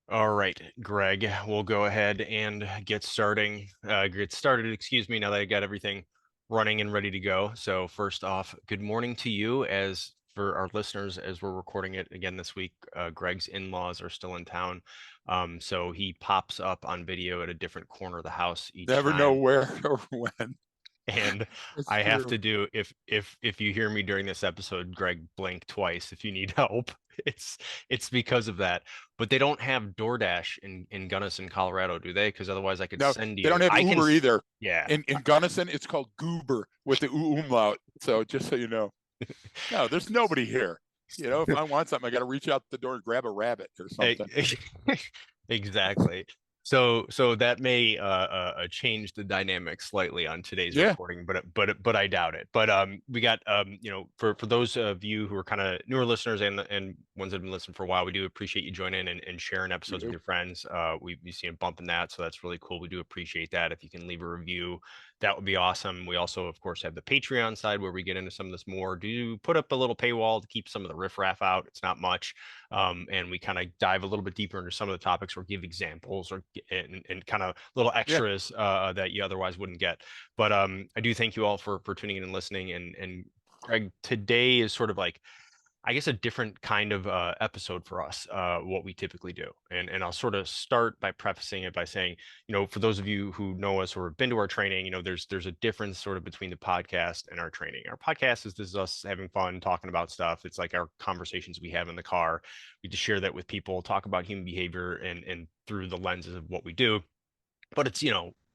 All right, Greg, we'll go ahead and get started, excuse me, now that I got everything running and ready to go. So first off, good morning to you. As for our listeners, as we're recording it again this week, Greg's in-laws are still in town. So he pops up on video at a different corner of the house each Never know time. where or when. And It's I have true. to do if you hear me during this episode, Greg, blink twice if you need help. It's because of that. But they don't have DoorDash in Gunnison, Colorado, do they? Because otherwise I could No, send they don't you. have I can, Uber either. yeah. In Gunnison, it's called Goober with the umlaut. So just so you know, no, there's nobody here. You know, if I want something, I got to reach out the door and grab a rabbit or something. Exactly. So that may change the dynamic slightly on today's Yeah, recording, but I doubt it. But we got for those of you who are kind of newer listeners and ones that have been listening for a while, we do appreciate you joining in and sharing we episodes with do. your friends. We've seen a bump in that, so that's really cool. We do appreciate that. If you can leave a review, that would be awesome. We also, of course, have the Patreon side where we get into some of this more. Do put up a little paywall to keep some of the riffraff out. It's not much. And we kind of dive a little bit deeper into some of the topics or give examples and kind of little Yeah, extras that you otherwise wouldn't get. But I do thank you all for tuning in and listening. And Greg, today is sort of like I guess a different kind of episode for us, what we typically do. And I'll sort of start by prefacing it by saying, for those of you who know us or have been to our training, there's a difference sort of between the podcast and our training. Our podcast is this is us having fun, talking about stuff. It's like our conversations we have in the car. We just share that with people, talk about human behavior and through the lenses of what we do. But it's,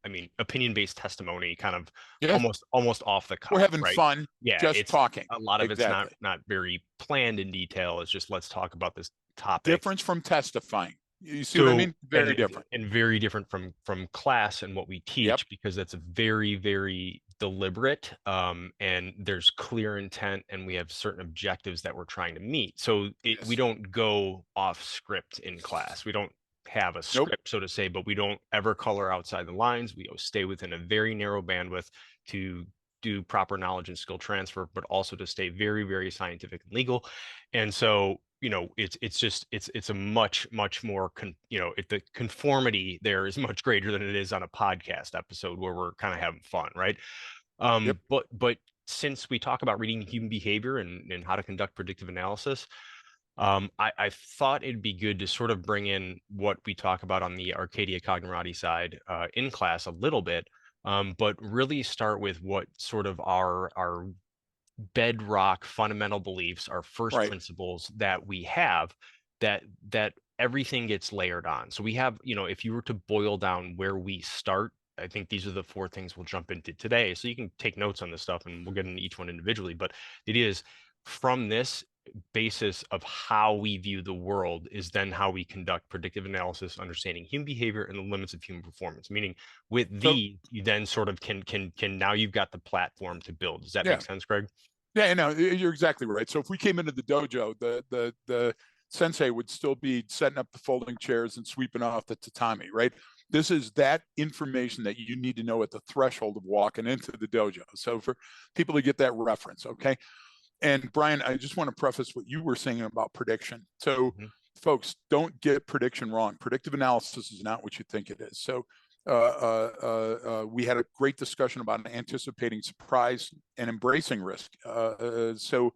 I mean, opinion-based testimony, kind of yeah, almost off the we're cuff, having right? fun, Yeah, just it's talking. a lot of it's not Exactly. not very planned in detail. It's just let's talk about this topic. Difference from testifying. You see what I So mean? Very different. and very different from class and what we Yep. teach because that's very, very deliberate. And there's clear intent and we have certain objectives that we're trying to meet. So we Yes. don't go off script in class. We don't have a Nope. script, so to say, but we don't ever color outside the lines. We stay within a very narrow bandwidth to do proper knowledge and skill transfer, but also to stay very, very scientific and legal. And so, it's just it's a much more the conformity there is much greater than it is on a podcast episode where we're kind of having fun, right? Yep. But since we talk about reading human behavior and how to conduct predictive analysis, I thought it'd be good to sort of bring in what we talk about on the Arcadia Cognerati side in class a little bit, but really start with what sort of our bedrock fundamental beliefs, our first Right. principles that we have that everything gets layered on. So we have, if you were to boil down where we start, I think these are the four things we'll jump into today. So you can take notes on this stuff and we'll get into each one individually. But the idea is from this basis of how we view the world is then how we conduct predictive analysis, understanding human behavior and the limits of human performance. Meaning with So these, you then sort of can now you've got the platform to build. Does that make yeah. sense, Greg? Yeah, no, you're exactly right. So if we came into the dojo, the sensei would still be setting up the folding chairs and sweeping off the tatami, right? This is that information that you need to know at the threshold of walking into the dojo. So for people to get that reference, okay? And Brian, I just want to preface what you were saying about prediction. So Mhm. folks, don't get prediction wrong. Predictive analysis is not what you think it is. So we had a great discussion about anticipating surprise and embracing risk. So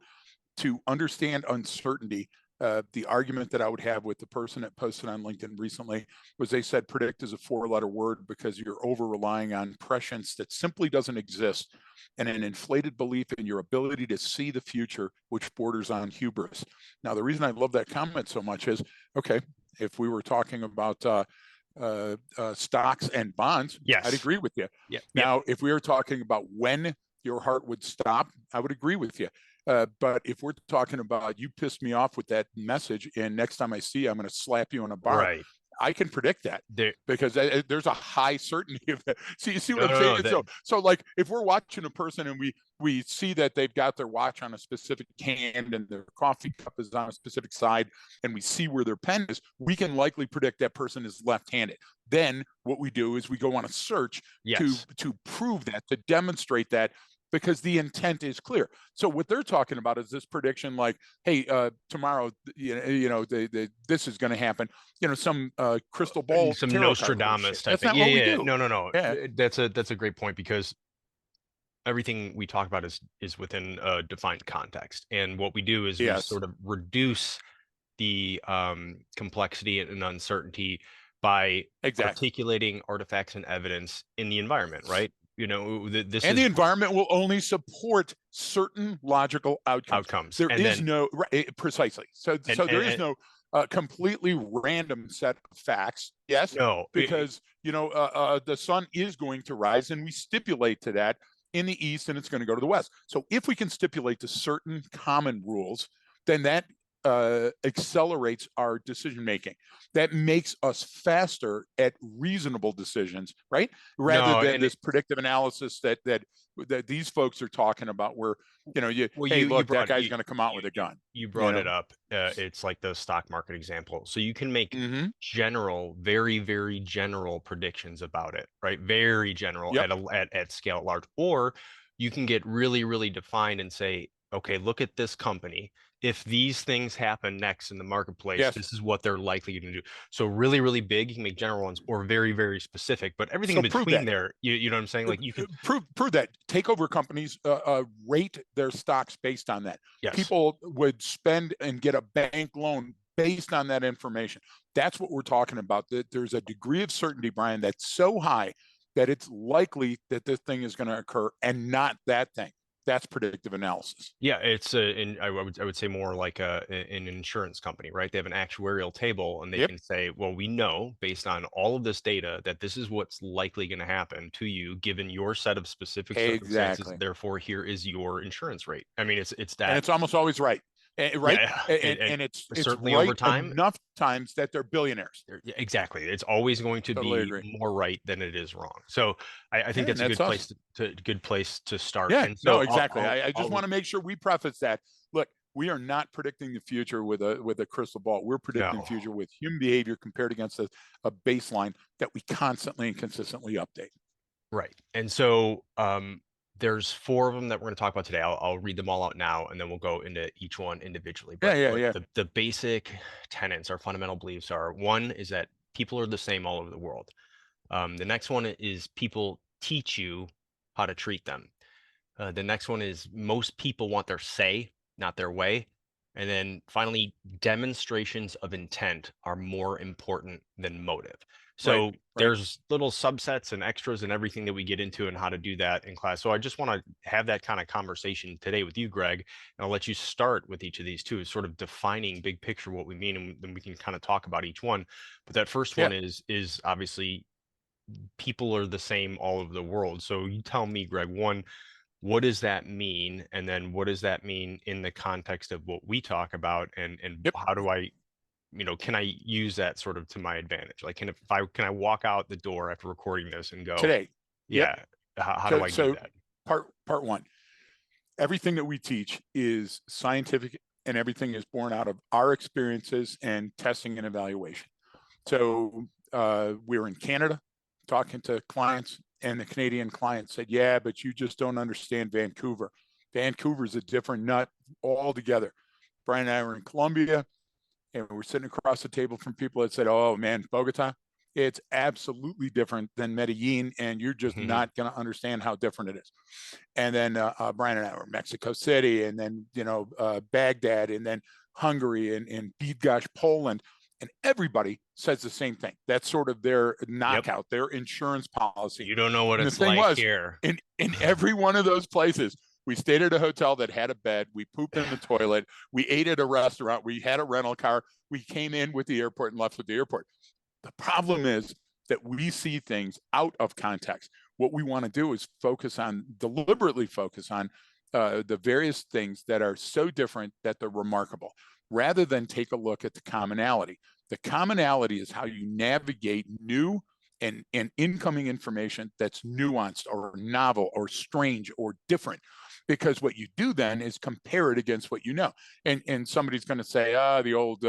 to understand uncertainty, the argument that I would have with the person that posted on LinkedIn recently was they said predict is a four-letter word because you're over relying on prescience that simply doesn't exist and an inflated belief in your ability to see the future, which borders on hubris. Now, the reason I love that comment so much is, okay, if we were talking about stocks and bonds, I'd Yes. agree with you. Yep. Yep. Now, if we were talking about when your heart would stop, I would agree with you. But if we're talking about you pissed me off with that message, and next time I see you, I'm going to slap you in a bar, Right. I can predict that There. because there's a high certainty of that. See, you see what No, I'm no, no. saying? That. So like if we're watching a person and we see that they've got their watch on a specific hand and their coffee cup is on a specific side, and we see where their pen is, we can likely predict that person is left-handed. Then what we do is we go on a search to Yes. prove that, to demonstrate that because the intent is clear. So what they're talking about is this prediction, like, hey, tomorrow, this is going to happen. Some crystal ball Some tarot card reader shit. Nostradamus type That's thing. not Yeah, what we yeah. do. No, no, no. Yeah, That's a great point because everything we talk about is within a defined context. And what we do is we yes, sort of reduce the complexity and uncertainty by exactly. articulating artifacts and evidence in the environment, right? This And the is environment will only support certain logical outcomes. outcomes, There and is then no precisely. So and there is no completely random set of facts. Yes, no, because the sun is going to rise, and we stipulate to that in the east, and it's going to go to the west. So if we can stipulate to certain common rules, then that accelerates our decision making. That makes us faster at reasonable decisions, right? Rather no, than and this predictive analysis that these folks are talking about, where well, hey, you look, that brought guy's going to come out with a gun. you You brought it know. up. It's like the stock market example. So you can make Mm-hmm. general, very, very general predictions about it, right? Very general Yep. at scale at large. Or you can get really, really defined and say, okay, look at this company. If these things happen next in the marketplace, Yes. this is what they're likely going to do. So really, really big, you can make general ones, or very, very specific. But everything in So prove between that. there, you know what I'm saying? Like you can, Prove that takeover companies rate their stocks based on that. yes. People would spend and get a bank loan based on that information. That's what we're talking about. That there's a degree of certainty, Brian, that's so high that it's likely that this thing is going to occur and not that thing. That's predictive analysis. Yeah, I would say more like an insurance company, right? They have an actuarial table and they Yep. can say, well, we know based on all of this data that this is what's likely going to happen to you given your set of specific circumstances. Exactly. Therefore, here is your insurance rate. I mean, it's And that, it's almost always right. Right. yeah, And it's certainly over right time. enough times that they're billionaires. Yeah, exactly. It's always going to Totally be agree. more right than it is wrong. So I think Yeah, and that's a that's good us. place good place to start. Yeah, And no, so exactly. I just I'll want to make sure we preface that. Look, we are not predicting the future with a crystal ball. We're predicting the no. future with human behavior compared against a baseline that we constantly and consistently update. Right. And so there's four of them that we're going to talk about today. I'll read them all out now and then we'll go into each one individually. Yeah, But yeah, what yeah. the basic tenets, our fundamental beliefs are one is that people are the same all over the world. The next one is people teach you how to treat them. The next one is most people want their say, not their way. And then finally, demonstrations of intent are more important than motive. Right, So right. there's little subsets and extras and everything that we get into and how to do that in class. So I just want to have that kind of conversation today with you, Greg, and I'll let you start with each of these two, sort of defining big picture what we mean, and then we can kind of talk about each one. But that first Yeah. one is obviously people are the same all over the world. So you tell me, Greg, one, what does that mean? And then what does that mean in the context of what we talk about? And Yep. how do I, can I use that sort of to my advantage? Like, can I walk out the door after recording this and go, Today. Yep. yeah, how do So I do so that? part one. Everything that we teach is scientific, and everything is born out of our experiences and testing and evaluation. So we were in Canada talking to clients, and the Canadian client said, yeah, but you just don't understand Vancouver. Vancouver's a different nut altogether. Brian and I were in Colombia, and we're sitting across the table from people that said, oh man, Bogota, it's absolutely different than Medellin, and you're just Mhm. not going to understand how different it is. And then Brian and I were Mexico City, and then Baghdad, and then Hungary, and Bydgoszcz, Poland, and everybody says the same thing. That's sort of their Yep. knockout, their insurance policy. You don't know what And the it's thing like was, here. in every one of those places, we stayed at a hotel that had a bed. We pooped in the toilet. We ate at a restaurant. We had a rental car. We came in with the airport and left with the airport. The problem is that we see things out of context. What we want to do is deliberately focus on the various things that are so different that they're remarkable, rather than take a look at the commonality. The commonality is how you navigate new and incoming information that's nuanced or novel or strange or different. Because what you do then is compare it against what you know. And somebody's going to say, the old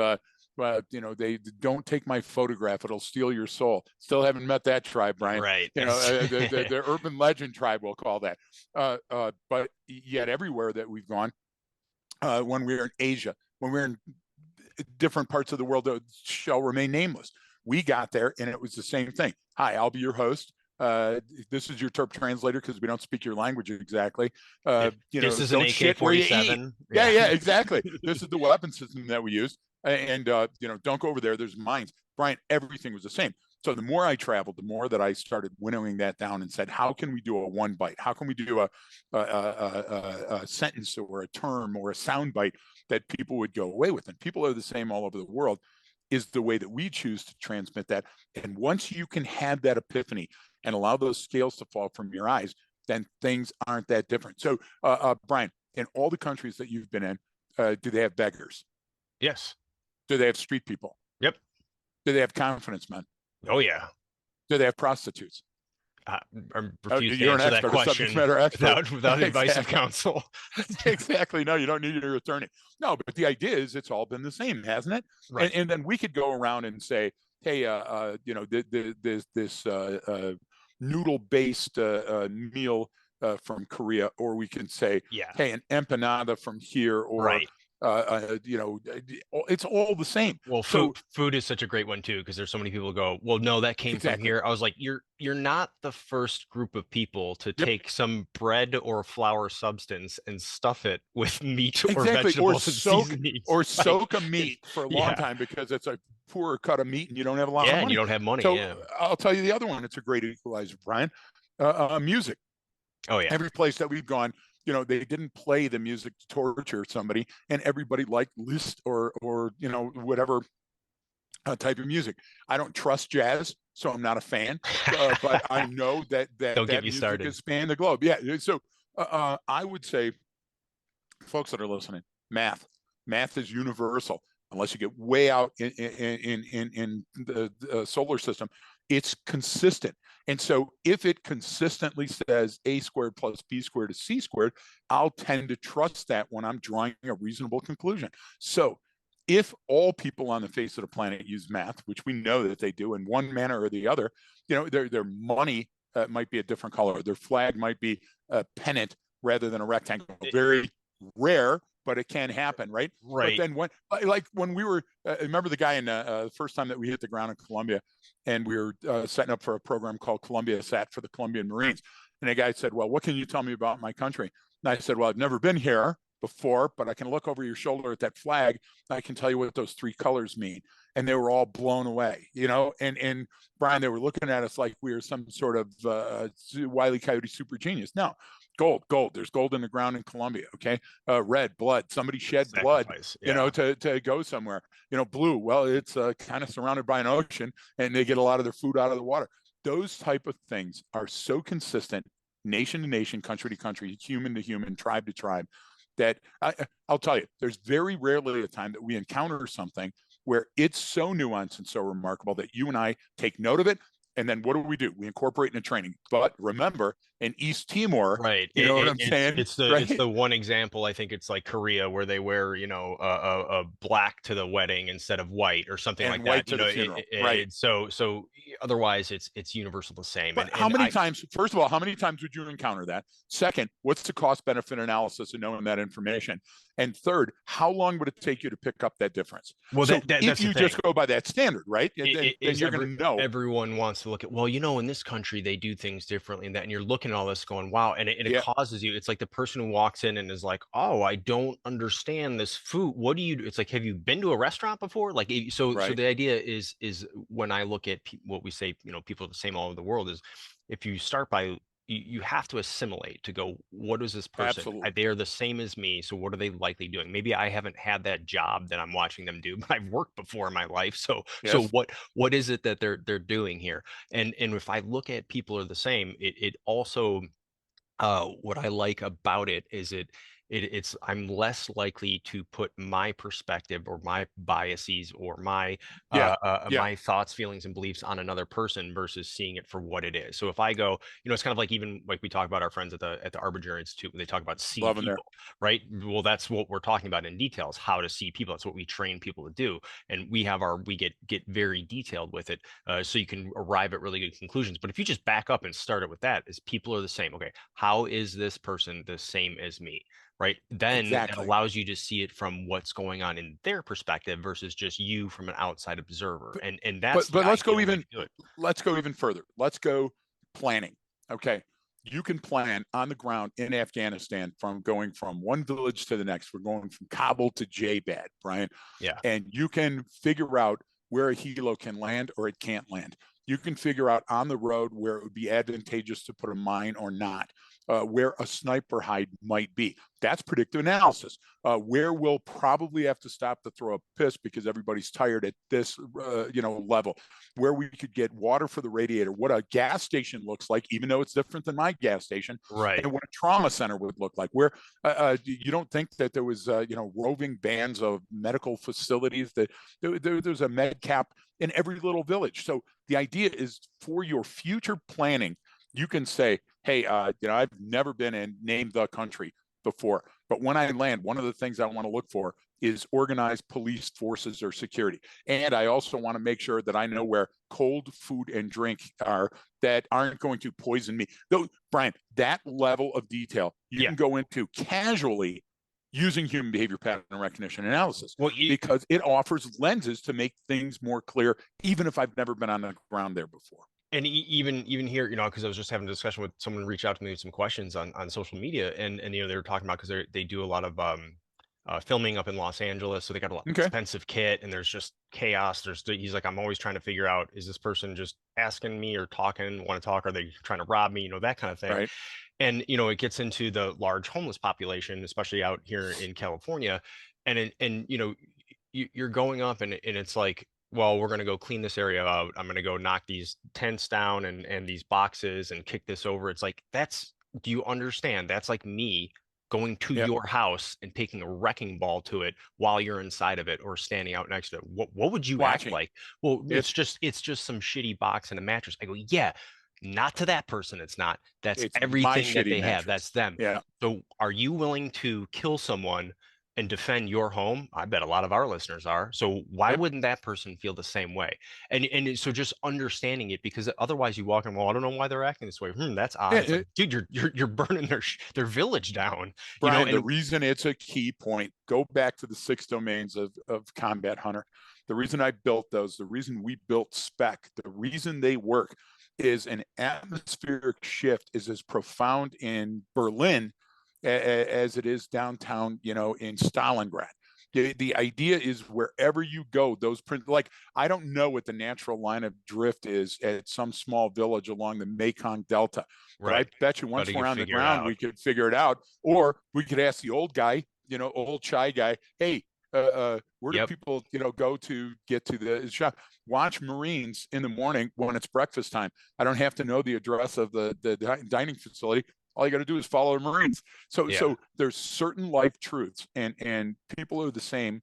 they don't take my photograph; it'll steal your soul. Still haven't met that tribe, Brian. Right. The urban legend tribe, we'll call that. But yet, everywhere that we've gone, when we were in Asia, when we were in different parts of the world that shall remain nameless, we got there and it was the same thing. Hi, I'll be your host. This is your Terp translator because we don't speak your language exactly. This is an Don't shit where you eat. AK-47. Yeah, exactly. This is the weapon system that we use. And, don't go over there. There's mines. Brian, everything was the same. So the more I traveled, the more that I started winnowing that down and said, how can we do a one bite? How can we do a sentence or a term or a sound bite that people would go away with? And people are the same all over the world, is the way that we choose to transmit that. And once you can have that epiphany and allow those scales to fall from your eyes, then things aren't that different. So, Brian, in all the countries that you've been in, do they have beggars? Yes. Do they have street people? Yep. Do they have confidence men? Oh yeah. Do they have prostitutes? I refuse to You're an answer that expert, a subject question matter expert. without advice of counsel. Exactly. No, you don't need your attorney. No, but the idea is it's all been the same, hasn't it? Right. And then we could go around and say, hey, this noodle-based meal from Korea, or we can say, Yeah. hey, an empanada from here, or Right. it's all the same. Well, food is such a great one too, because there's so many people who go, well, no, that came from Exactly. here. I was like, you're not the first group of people to Yep. take some bread or flour substance and stuff it with meat or Exactly. vegetables and seasonings. Soak a meat for a long Yeah. time because it's a poor cut of meat and you don't have a lot Yeah, of and you money. don't have money. So Yeah. I'll tell you the other one. It's a great equalizer, Brian. Music. Oh yeah. Every place that we've gone, they didn't play the music to torture somebody, and everybody liked Liszt or whatever type of music. I don't trust jazz, so I'm not a fan. But I know that Don't get me music started. has spanned the globe. Yeah. So I would say, folks that are listening, math is universal. Unless you get way out in the solar system, it's consistent. And so if it consistently says a squared plus b squared is c squared, I'll tend to trust that when I'm drawing a reasonable conclusion. So if all people on the face of the planet use math, which we know that they do in one manner or the other, their money might be a different color. Their flag might be a pennant rather than a rectangle. Very rare, but it can happen, right? Right. But then when we were, remember the guy in the first time that we hit the ground in Colombia, and we were setting up for a program called Columbia Sat for the Colombian Marines, and the guy said, "Well, what can you tell me about my country?" And I said, "Well, I've never been here before, but I can look over your shoulder at that flag. And I can tell you what those three colors mean." And they were all blown away, and Brian, they were looking at us like we were some sort of Wile E. Coyote super genius. No, gold. There's gold in the ground in Colombia. Okay, red, blood. Somebody shed blood, Yeah. to go somewhere. Blue. Well, it's kind of surrounded by an ocean, and they get a lot of their food out of the water. Those type of things are so consistent, nation to nation, country to country, human to human, tribe to tribe, that I'll tell you, there's very rarely a time that we encounter something where it's so nuanced and so remarkable that you and I take note of it. And then what do? We incorporate in the training. But remember, in East Timor, Right. you know what I'm saying? It's right? the one example. I think it's like Korea where they wear, a black to the wedding instead of white or something And like white that. to the funeral. Right. So otherwise it's universal the same. But how many times, first of all, how many times would you encounter that? Second, what's the cost benefit analysis of knowing that information? And third, how long would it take you to pick up that difference? Well, so that's if you just go by that standard, right, then you're going to know. Everyone wants to look at, well, in this country, they do things differently and that, and you're looking at all this going, wow. And it causes you, it's like the person who walks in and is like, oh, I don't understand this food. What do you do? It's like, have you been to a restaurant before? Like, so the idea is when I look at what we say, people are the same all over the world, is if you start by, you have to assimilate to go, what is this person? Absolutely. They are the same as me. So what are they likely doing? Maybe I haven't had that job that I'm watching them do, but I've worked before in my life. So what is it that they're doing here? And if I look at people are the same, it also what I like about it is it's I'm less likely to put my perspective or my biases or Yeah. Yeah. my thoughts, feelings, and beliefs on another person versus seeing it for what it is. So if I go, it's kind of like, even like we talk about our friends at the Arbiter Institute when they talk about see Loving there. people, right? Well, that's what we're talking about in details, how to see people. That's what we train people to do, and we get very detailed with it, so you can arrive at really good conclusions. But if you just back up and start it with that, is people are the same. Okay, how is this person the same as me? Right, then it Exactly. allows you to see it from what's going on in their perspective versus just you from an outside observer, But and that's the let's go ideal way to even do it. further. Let's go planning. Okay. You can plan on the ground in Afghanistan from going from one village to the next. We're going from Kabul to Jabad, Brian, Yeah. and you can figure out where a helo can land or it can't land. You can figure out on the road where it would be advantageous to put a mine or not, where a sniper hide might be. That's predictive analysis. Where we'll probably have to stop to throw a piss because everybody's tired at this, level. Where we could get water for the radiator, what a gas station looks like, even though it's different than my gas station, Right. and what a trauma center would look like. Where you don't think that there was, roving bands of medical facilities that there's a med cap in every little village. So the idea is for your future planning, you can say, hey, I've never been in name the country before, but when I land, one of the things I want to look for is organized police forces or security. And I also want to make sure that I know where cold food and drink are that aren't going to poison me. Though, Brian, that level of detail you Yeah. can go into casually using human behavior pattern recognition analysis Well, because it offers lenses to make things more clear, even if I've never been on the ground there before. and even here, because I was just having a discussion with someone, reached out to me with some questions on social media, and they were talking about, because they do a lot of filming up in Los Angeles, so they got a lot of Okay. expensive kit, and there's just chaos. He's like, I'm always trying to figure out, is this person just asking me or talking, want to talk? Are they trying to rob me? That kind of thing. Right. And it gets into the large homeless population, especially out here in California, and you're going up, and it's like, well, we're going to go clean this area out. I'm going to go knock these tents down and these boxes and kick this over. It's like, do you understand? That's like me going to Yep. your house and taking a wrecking ball to it while you're inside of it or standing out next to it. What would you act Watching. like? Well, It's it's just some shitty box and a mattress. I go, yeah, not to that person. It's not. That's it's my everything that shitty they have. mattress. That's them. Yeah. So are you willing to kill someone and defend your home? I bet a lot of our listeners are. So why Yep. wouldn't that person feel the same way? So just understanding it, because otherwise you walk in, well, I don't know why they're acting this way. That's odd. It's Yeah, like, dude, you're burning their village down, Brian, the and reason it's a key point, go back to the 6 domains of Combat Hunter. The reason I built those, the reason we built Spec, the reason they work is an atmospheric shift is as profound in Berlin as it is downtown, in Stalingrad. The idea is wherever you go, like I don't know what the natural line of drift is at some small village along the Mekong Delta, but I right. bet you But once you we're on the figure it ground, out. we could figure it out, or we could ask the old guy, old shy guy, hey, where do Yep. people, go to get to the shop? Watch Marines in the morning when it's breakfast time. I don't have to know the address of the dining facility. All you got to do is follow the Marines. So Yeah. so there's certain life truths, and people are the same.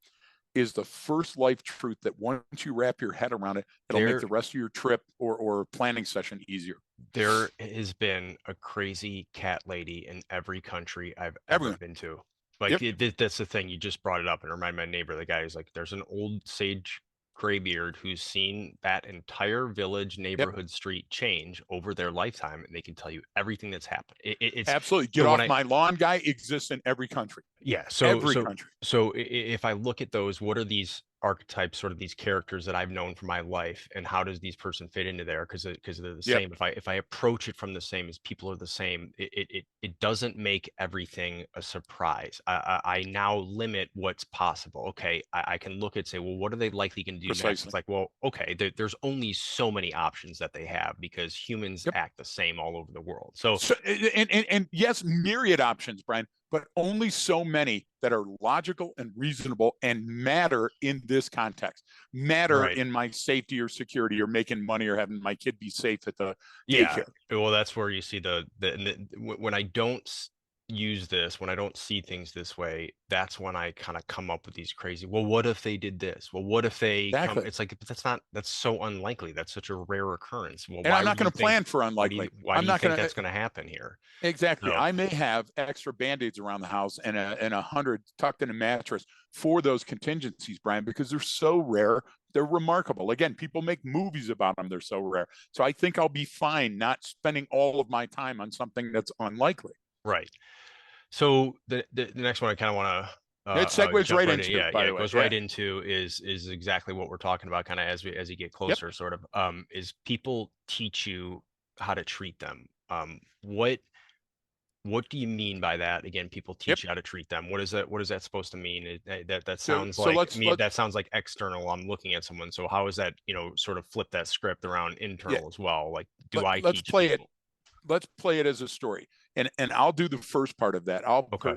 Is the first life truth that once you wrap your head around it, it'll make There the rest of your trip or planning session easier. there has been a crazy cat lady in every country I've ever Everyone. been to. Like, Yep. that's the thing. You just brought it up and remind my neighbor, the guy who's like, there's an old sage graybeard who's seen that entire village, Yep. neighborhood, street change over their lifetime, and they can tell you everything that's happened. It's Absolutely. Get so when off I my lawn guy exists in every country. yeah, Every country. if I look at those, what are these archetypes, sort of these characters that I've known for my life, and how does these person fit into there? Because they're the Yep. same. If I approach it from the same, as people are the same, it doesn't make everything a surprise. I now limit what's possible. Okay, I can look at, say, well, what are they likely going to do next? It's Precisely. like, well, okay, there's only so many options that they have because humans Yep. act the same all over the world. So So and yes, myriad options, Brian, but only so many that are logical and reasonable and matter in this context. Matter right. in my safety or security or making money or having my kid be safe at the Yeah, daycare. well, that's where you see when I don't use this, when I don't see things this way, that's when I kind of come up with these crazy, well, what if they did this? Well, what if they come? Exactly. It's like, but that's so unlikely. That's such a rare occurrence. Well, And I'm not going to plan for unlikely. why do I'm you not think going to that's going to happen here? exactly. So, I may have extra band-aids around the house and 100 tucked in a mattress for those contingencies, Brian, because they're so rare. They're remarkable. Again, people make movies about them. They're so rare. So I think I'll be fine not spending all of my time on something that's unlikely. right. So the next one I kind of want to It segues jump right right in. into, Yeah, by yeah, the it way. goes right Yeah. into is exactly what we're talking about, kind of as you get Yep. closer, sort of. Is people teach you how to treat them. What do you mean by that? Again, people Yep. teach you how to treat them. What is that supposed to mean? That So sounds so like let's let that sounds like external. I'm looking at someone. So how is that, sort of flip that script around yeah, internal as well? Like, do I let's teach play it. people? Let's play it as a story, and I'll do the first part of that. I'll Okay.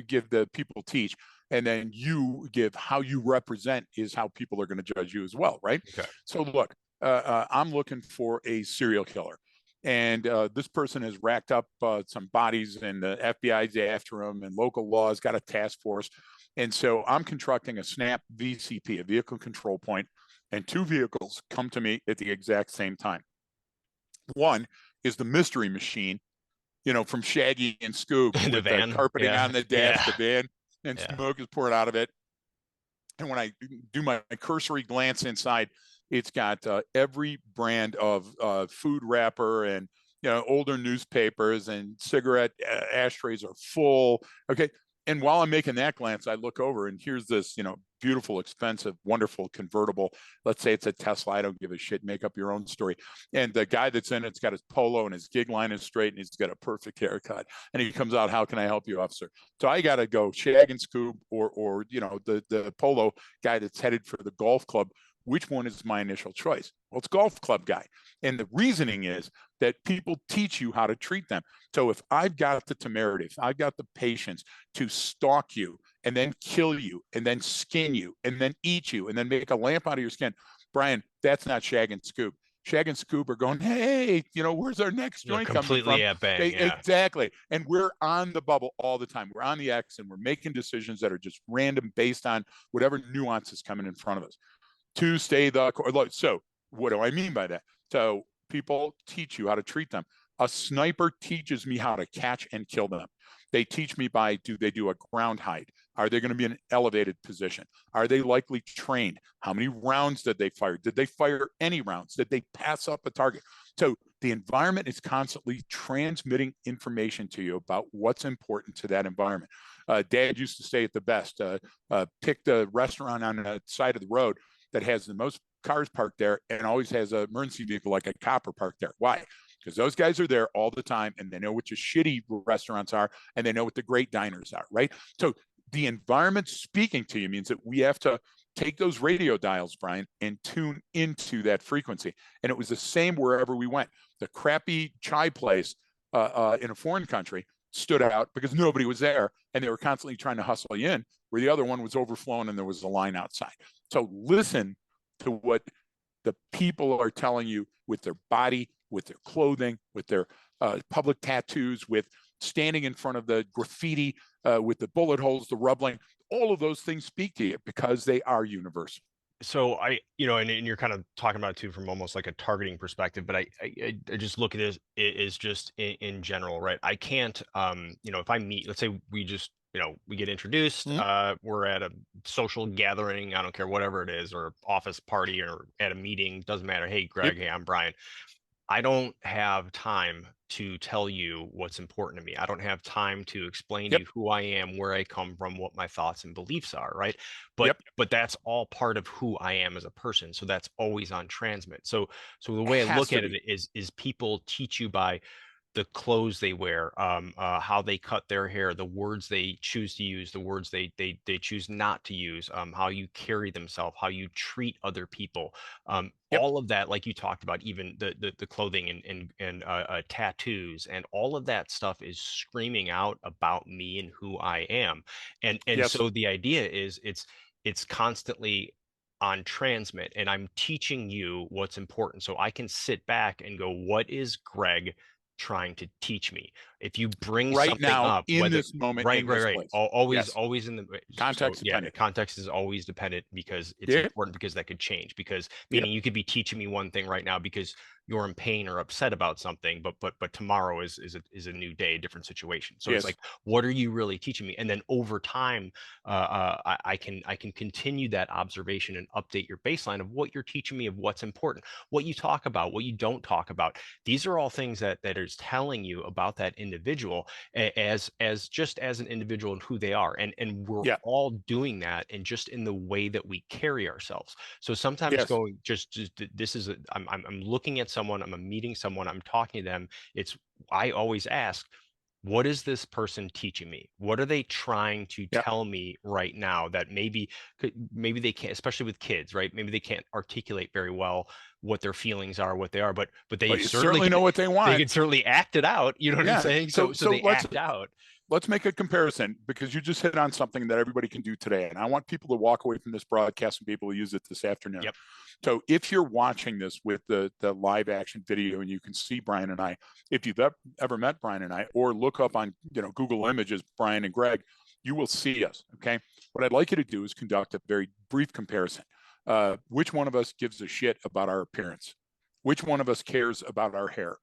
give the people teach, and then you give how you represent is how people are going to judge you as well, right? Okay. So look, I'm looking for a serial killer, and this person has racked up some bodies, and the FBI's after him, and local laws got a task force, and so I'm constructing a SNAP VCP, a vehicle control point, and two vehicles come to me at the exact same time. One is the mystery machine, from Shaggy and Scoob The with the van. carpeting Yeah. on the dash, Yeah. the van, and Yeah. smoke is pouring out of it. And when I do my cursory glance inside, it's got every brand of food wrapper and older newspapers and cigarette ashtrays are full. Okay, and while I'm making that glance, I look over and here's this beautiful, expensive, wonderful convertible. Let's say it's a Tesla. I don't give a shit. Make up your own story. And the guy that's in it's got his polo and his gig line is straight and he's got a perfect haircut. And he comes out, "How can I help you, officer?" So I got to go Shag and Scoob or the polo guy that's headed for the golf club. Which one is my initial choice? Well, it's golf club guy. And the reasoning is that people teach you how to treat them. So if I've got the temerity, if I've got the patience to stalk you and then kill you and then skin you and then eat you and then make a lamp out of your skin, Brian, that's not Shag and Scoob. Shag and Scoob are going, "Hey, where's our next They're joint coming from?" completely at bang. Yeah. Exactly. And we're on the bubble all the time. We're on the X and we're making decisions that are just random based on whatever nuance is coming in front of us to stay the course. So what do I mean by that? So people teach you how to treat them. A sniper teaches me how to catch and kill them. They teach me by do they do a ground hide? Are they going to be in an elevated position? Are they likely trained? How many rounds did they fire? Did they fire any rounds? Did they pass up a target? So the environment is constantly transmitting information to you about what's important to that environment. Dad used to say it the best: pick the restaurant on the side of the road that has the most cars parked there and always has an emergency vehicle like a copper parked there. Why? Because those guys are there all the time and they know what your shitty restaurants are and they know what the great diners are, right? So the environment speaking to you means that we have to take those radio dials, Brian, and tune into that frequency. And it was the same wherever we went. The crappy chai place in a foreign country stood out because nobody was there and they were constantly trying to hustle you in, where the other one was overflowing and there was a line outside. So listen to what the people are telling you with their body, with their clothing, with their public tattoos, with standing in front of the graffiti, with the bullet holes, the rubbling. All of those things speak to you because they are universal. So and you're kind of talking about it too from almost like a targeting perspective, but I just look at it as just in general, right? I can't, if I meet, let's say we just, we get introduced, Mm-hmm. we're at a social gathering, I don't care, whatever it is, or office party or at a meeting, doesn't matter. Hey, Yep. Greg, hey, I'm Brian. I don't have time to tell you what's important to me. I don't have time to explain to Yep. you who I am, where I come from, what my thoughts and beliefs are, right? But Yep. but that's all part of who I am as a person. So that's always on transmit. So the way I Has look to at it be. is people teach you by the clothes they wear, how they cut their hair, the words they choose to use, the words they choose not to use, how you carry themselves, how you treat other people, Yep. all of that, like you talked about, even the clothing and tattoos and all of that stuff is screaming out about me and who I am, and Yes. so the idea is it's constantly on transmit and I'm teaching you what's important so I can sit back and go, what is Greg trying to teach me? If you bring Right something now, up, in whether this moment, right, in right, this right, place. Yes. always in the so Context yeah, the dependent. context is always dependent because it's Yeah. important because that could change. Because Yep. meaning you could be teaching me one thing right now because you're in pain or upset about something, but tomorrow is a new day, a different situation. So it's Yes. like, what are you really teaching me? And then over time, I can continue that observation and update your baseline of what you're teaching me, of what's important, what you talk about, what you don't talk about. These are all things that is telling you about that individual as just as an individual and who they are. And we're Yeah. all doing that and just in the way that we carry ourselves. So sometimes Yes. going just this is I'm looking at someone, I'm meeting someone, I'm talking to them. It's I always ask, what is this person teaching me? What are they trying to Yeah. tell me right now that maybe they can't, especially with kids, right? Maybe they can't articulate very well what their feelings are, what they are, but they But you certainly certainly can know what they they want. can certainly act it out. You know what I'm Yeah. saying? So So so they let's act out. let's make a comparison because you just hit on something that everybody can do today. And I want people to walk away from this broadcast and be able to use it this afternoon. Yep. So if you're watching this with the live action video and you can see Brian and I, if you've ever met Brian and I, or look up on Google Images, Brian and Greg, you will see us. Okay. What I'd like you to do is conduct a very brief comparison. Which one of us gives a shit about our appearance? Which one of us cares about our hair?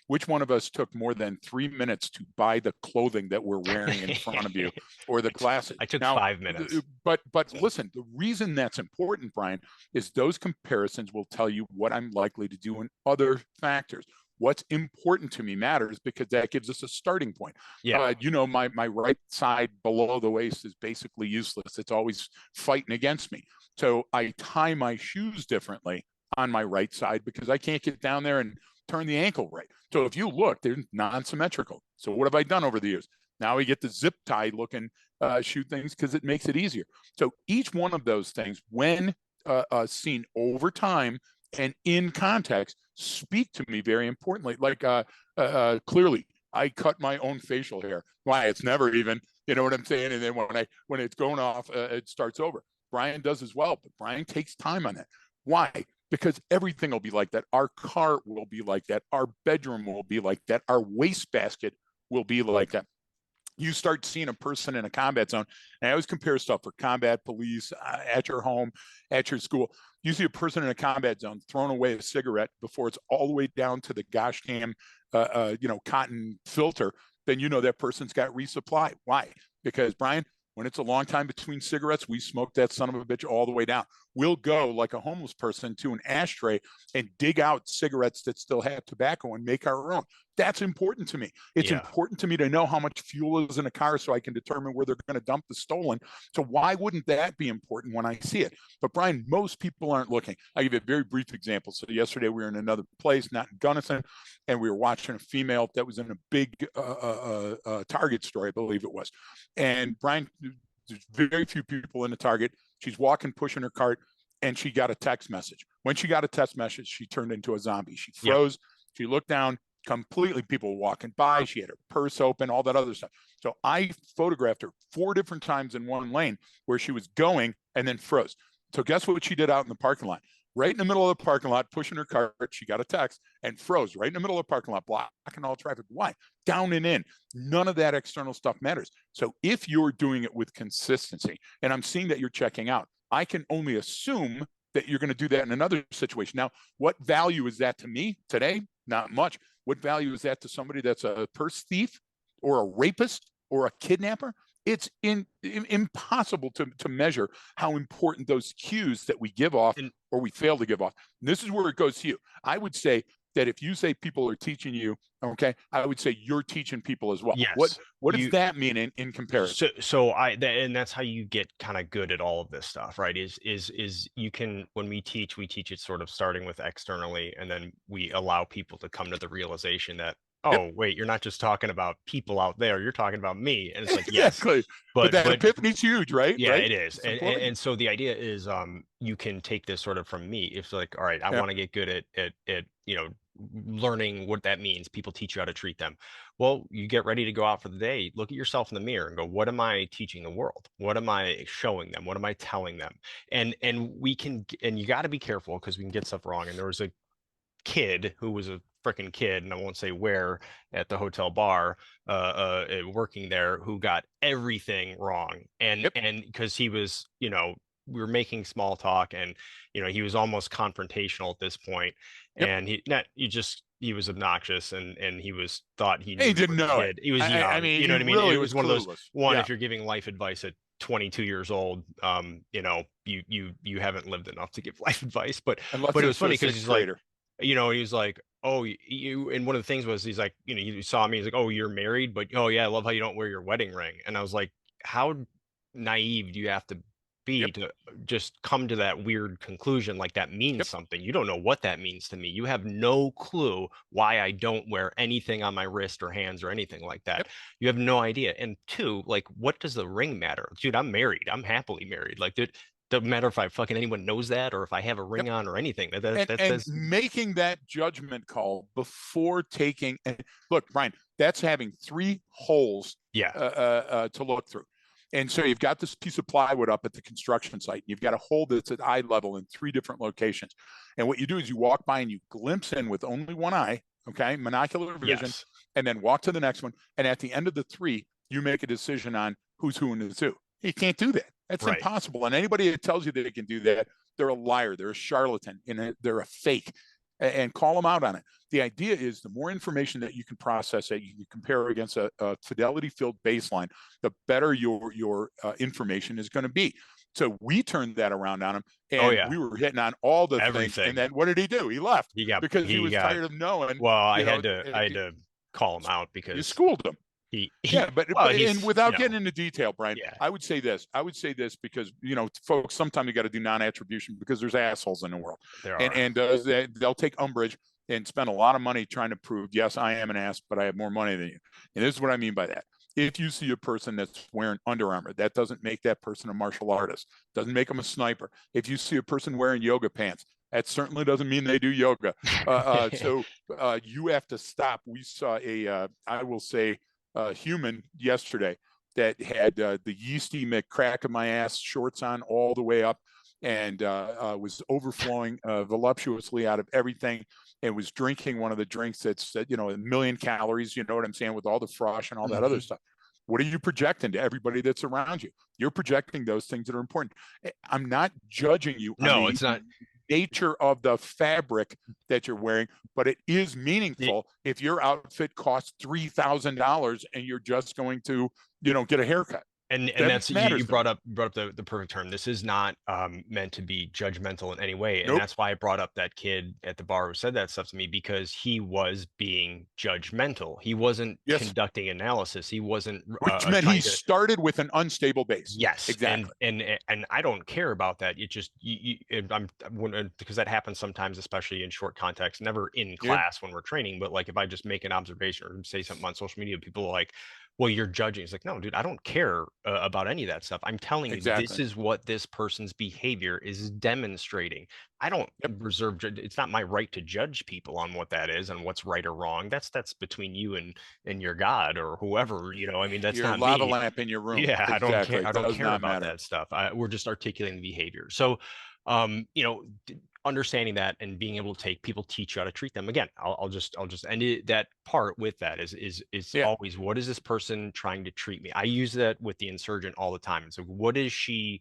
Which one of us took more than 3 minutes to buy the clothing that we're wearing in front of you or the glasses? I took Now, 5 minutes. but listen, the reason that's important, Brian, is those comparisons will tell you what I'm likely to do in other factors. What's important to me matters because that gives us a starting point. Yeah. My right side below the waist is basically useless. It's always fighting against me. So I tie my shoes differently on my right side because I can't get down there and turn the ankle right. So if you look, they're non-symmetrical. So what have I done over the years? Now we get the zip tie looking shoe things because it makes it easier. So each one of those things, when seen over time and in context, speak to me very importantly. Like clearly, I cut my own facial hair. Why? It's never even. You know what I'm saying? And then when it's going off, it starts over. Brian does as well, but Brian takes time on that. Why? Because everything will be like that. Our car will be like that. Our bedroom will be like that. Our wastebasket will be like that. You start seeing a person in a combat zone, and I always compare stuff for combat, police, at your home, at your school. You see a person in a combat zone throwing away a cigarette before it's all the way down to the gosh damn, cotton filter, then you know that person's got resupply. Why? Because Brian, when it's a long time between cigarettes, we smoke that son of a bitch all the way down. We'll go like a homeless person to an ashtray and dig out cigarettes that still have tobacco and make our own. That's important to me. It's Yeah. important to me to know how much fuel is in a car so I can determine where they're going to dump the stolen. So why wouldn't that be important when I see it? But Brian, most people aren't looking. I'll give you a very brief example. So yesterday we were in another place, not in Gunnison, and we were watching a female that was in a big Target store, I believe it was. And Brian, there's very few people in the Target. She's walking, pushing her cart, and she got a text message. When she got a text message, she turned into a zombie. She Yep. froze. She looked down, completely people walking by. She had her purse open, all that other stuff. So I photographed her 4 different times in one lane where she was going and then froze. So guess what she did out in the parking lot? Right in the middle of the parking lot, pushing her cart, she got a text and froze right in the middle of the parking lot, blocking all traffic. Why? Down and in. None of that external stuff matters. So if you're doing it with consistency, and I'm seeing that you're checking out, I can only assume that you're going to do that in another situation. Now, what value is that to me today? Not much. What value is that to somebody that's a purse thief or a rapist or a kidnapper? It's impossible to measure how important those cues that we give off And or we fail to give off. And this is where it goes to you. I would say that if you say people are teaching you, okay, I would say you're teaching people as well. What yes, what does you that mean in comparison? and that's how you get kind of good at all of this stuff, right? Is you can when we teach it sort of starting with externally, and then we allow people to come to the realization that, Yep. oh wait, you're not just talking about people out there, you're talking about me. And it's like, yes, Exactly. But but that epiphany's huge, right? yeah, Right? it is. It's And important. and so the idea is you can take this sort of from me. If like, all right, I Yeah. want to get good at learning what that means. People teach you how to treat them. Well, you get ready to go out for the day, look at yourself in the mirror and go, what am I teaching the world? What am I showing them? What am I telling them? And we can, and you got to be careful because we can get stuff wrong. And there was a kid who was a freaking kid, and I won't say where, at the hotel bar, working there, who got everything wrong, Yep. and because he was, we were making small talk, and he was almost confrontational at this point, Yep. and he was obnoxious, and he was thought he And he knew didn't more than he know it. did. He was I young, mean, you know he what I mean? It really was was one of those, clueless. one, Yeah. if you're giving life advice at 22 years old, you haven't lived enough to give life advice. But Unless it was it's to funny a because sixth he's like, grader. he was like, oh, you, and one of the things was, he's like, he saw me, he's like, oh, you're married, but oh yeah, I love how you don't wear your wedding ring. And I was like, how naive do you have to Yep. be to just come to that weird conclusion? Like, that means Yep. something. You don't know what that means to me. You have no clue why I don't wear anything on my wrist or hands or anything like that. Yep. You have no idea. And two, like, what does the ring matter? Dude, I'm married. I'm happily married. Like, dude, doesn't matter if I fucking anyone knows that, or if I have a Yep. ring on or anything. That And says, making that judgment call before taking, and look, Brian, that's having three holes yeah, to look through. And so you've got this piece of plywood up at the construction site. You've got a hole that's at eye level in three different locations. And what you do is you walk by and you glimpse in with only one eye, okay, monocular vision, yes, and then walk to the next one. And at the end of the three, you make a decision on who's who and who's who. You can't do that. That's right. impossible. And anybody that tells you that they can do that, they're a liar. They're a charlatan. And they're a fake. And call them out on it. The idea is the more information that you can process that you can compare against a fidelity-filled baseline, the better your information is going to be. So we turned that around on him, Oh and yeah, we were hitting on all the things. And everything. then what did he do? He left because he He was got, tired of knowing. well, You know, I had to call him out you because schooled him. he Yeah, but, well, and he's, without getting into detail, Brian, yeah, I would say this. I would say this because folks, sometimes you got to do non-attribution because there's assholes in the world, there and are. they'll take umbrage and spend a lot of money trying to prove, yes, I am an ass, but I have more money than you. And this is what I mean by that. If you see a person that's wearing Under Armour, that doesn't make that person a martial artist. Doesn't make them a sniper. If you see a person wearing yoga pants, that certainly doesn't mean they do yoga. So you have to stop. We saw I will say, human yesterday that had the yeasty McCrack of my ass shorts on all the way up and was overflowing voluptuously out of everything and was drinking one of the drinks that's a million calories, you know what I'm saying, with all the frosh and all that other Mhm. stuff. What are you projecting to everybody that's around you? You're projecting those things that are important. I'm not judging you on No, the it's not. nature of the fabric that you're wearing, but it is It, meaningful if your outfit costs $3,000 and you're just going to, get a haircut. and That that's, you matters to me. brought up the perfect term. This is not meant to be judgmental in any way, and Nope. that's why I brought up that kid at the bar who said that stuff to me, because he was being judgmental. He wasn't Yes. conducting analysis. He wasn't Which meant he trying to. started with an unstable base. Yes, Exactly. and I don't care about that. It just, I'm because that happens sometimes, especially in short context. Never in Yeah. class when we're training, but like if I just make an observation or say something on social media, people are like, "Well, you're judging." It's like, no, dude, I don't care about any of that stuff. I'm telling you, this Exactly. is what this person's behavior is demonstrating. I don't Yep. reserve. It's not my right to judge people on what that is and what's right or wrong. That's between you and your God or whoever. I mean, that's Your not lava me. lamp in your room. Yeah, I don't care. Exactly. I don't Does care not about matter. that stuff. We're just articulating the behavior. So, understanding that and being able to take people, teach you how to treat them. Again, I'll just end that part with that is Yeah. always, what is this person trying to treat me? I use that with the insurgent all the time. So what is she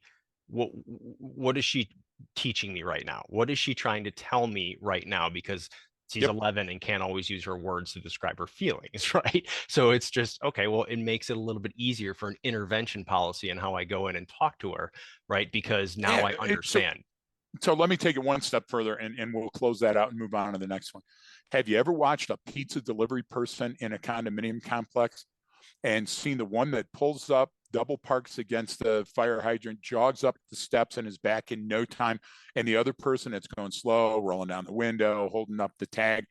teaching me right now? What is she trying to tell me right now? Because she's Yep. 11 and can't always use her words to describe her feelings, right? So it's just, okay, well, it makes it a little bit easier for an intervention policy and how I go in and talk to her, right? Because now Yeah. I So understand. let me take it one step further and we'll close that out and move on to the next one. Have you ever watched a pizza delivery person in a condominium complex and seen the one that pulls up, double parks against the fire hydrant, jogs up the steps and is back in no time, and the other person that's going slow, rolling down the window, holding up the tag?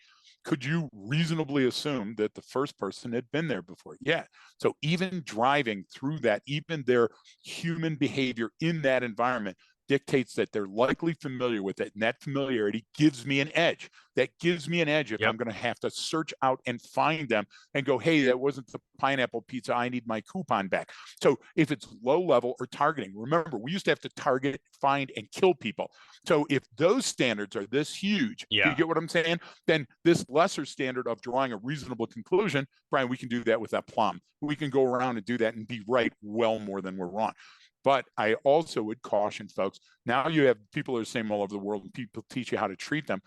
Could you reasonably assume that the first person had been there before? Yeah. So even driving through that, even their human behavior in that environment dictates that they're likely familiar with it. And that familiarity gives me an edge. That gives me an edge if Yep. I'm going to have to search out and find them and go, hey, that wasn't the pineapple pizza. I need my coupon back. So if it's low level or targeting, remember, we used to have to target, find, and kill people. So if those standards are this huge, do you Yeah. get what I'm saying? Then this lesser standard of drawing a reasonable conclusion, Brian, we can do that with that plum. We can go around and do that and be right well more than we're wrong. But I also would caution folks. Now you have people who are the same all over the world, and people teach you how to treat them.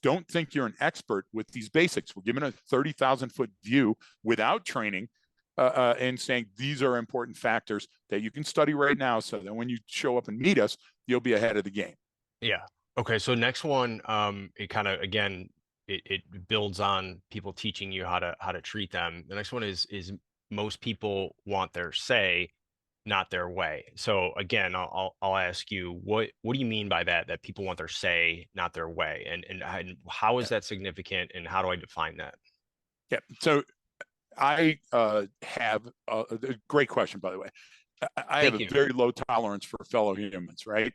Don't think you're an expert with these basics. We're given a 30,000-foot view without training, and saying these are important factors that you can study right now, so that when you show up and meet us, you'll be ahead of the game. Yeah. Okay. So next one, it kind of again, it builds on people teaching you how to treat them. The next one is most people want their say, not their way. So again, I'll ask you, what do you mean by that? That people want their say, not their way, and how is Yeah. that significant, and how do I define that? Yeah. So I have a great question, by the way. I have Thank a you. very low tolerance for fellow humans, right?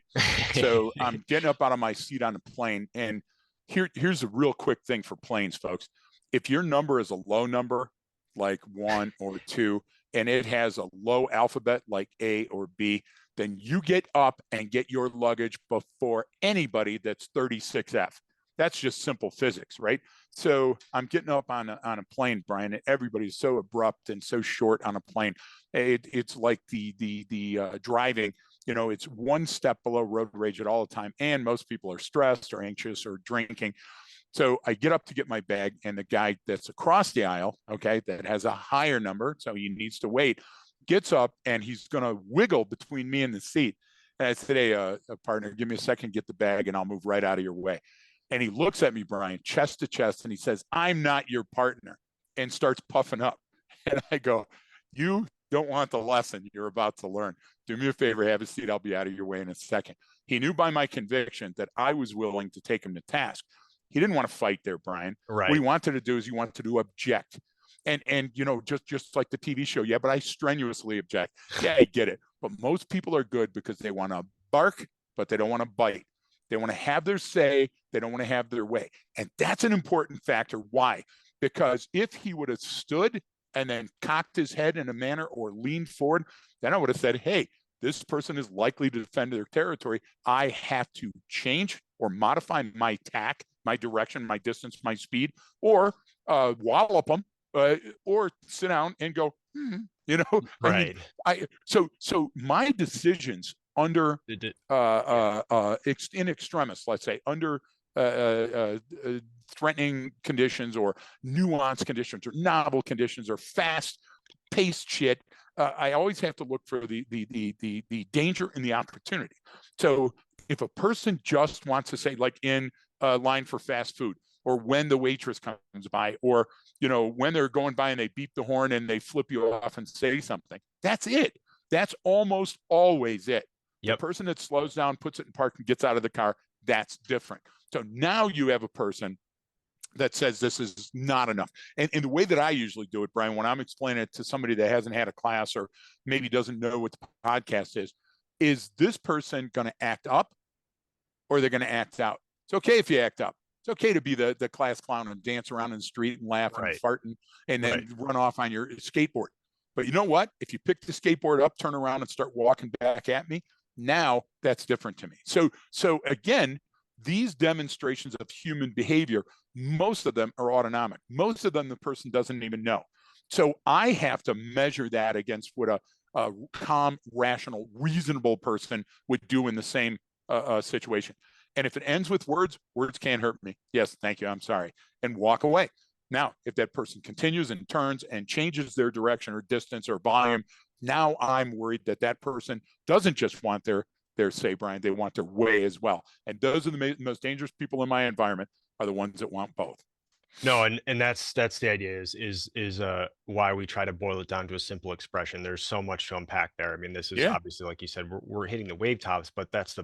So I'm getting up out of my seat on a plane, and here's a real quick thing for planes, folks. If your number is a low number, like 1 or 2, and it has a low alphabet like A or B, then you get up and get your luggage before anybody that's 36F. That's just simple physics, right? So I'm getting up on a plane, Brian, and everybody's so abrupt and so short on a plane. It's like the driving. You know, it's one step below road rage at all the time, and most people are stressed or anxious or drinking. So I get up to get my bag, and the guy that's across the aisle, okay, that has a higher number, so he needs to wait, gets up and he's going to wiggle between me and the seat. And I said, hey, partner, give me a second, get the bag, and I'll move right out of your way. And he looks at me, Brian, chest to chest, and he says, I'm not your partner, and starts puffing up. And I go, you don't want the lesson you're about to learn. Do me a favor, have a seat. I'll be out of your way in a second. He knew by my conviction that I was willing to take him to task. He didn't want to fight there, Brian. What he Right. wanted to do is he wanted to object. And you know, just like the TV show, yeah, but I strenuously object. Yeah, I get it. But most people are good because they want to bark, but they don't want to bite. They want to have their say. They don't want to have their way. And that's an important factor. Why? Because if he would have stood and then cocked his head in a manner or leaned forward, then I would have said, hey, this person is likely to defend their territory. I have to change or modify my tack, my direction, my distance, my speed, or wallop them, or sit down and go, you know, I mean, Right. so my decisions under Yeah. in extremis, let's say, under threatening conditions or nuanced conditions or novel conditions or fast paced shit. I always have to look for the danger and the opportunity. So if a person just wants to say, like in a line for fast food, or when the waitress comes by, or you know, when they're going by and they beep the horn and they flip you off and say something, that's it. That's almost always it. The Yep. person that slows down, puts it in park, and gets out of the car, that's different. So now you have a person that says this is not enough. And the way that I usually do it, Brian, when I'm explaining it to somebody that hasn't had a class or maybe doesn't know what the podcast is this person going to act up or they're going to act out? It's okay if you act up. It's okay to be the class clown and dance around in the street and laugh and Right. fart and Right. then run off on your skateboard. But you know what? If you pick the skateboard up, turn around and start walking back at me, now that's different to me. So again, these demonstrations of human behavior, most of them are autonomic. Most of them the person doesn't even know. So I have to measure that against what a calm, rational, reasonable person would do in the same situation. And if it ends with words, words can't hurt me. Yes, thank you. I'm sorry. And walk away. Now, if that person continues and turns and changes their direction or distance or volume, now I'm worried that that person doesn't just want their say, Brian, they want their way as well. And those are the most dangerous people in my environment are the ones that want both. No, and that's the idea is why we try to boil it down to a simple expression. There's so much to unpack there. I mean, this is Yeah. obviously, like you said, we're hitting the wave tops, but that's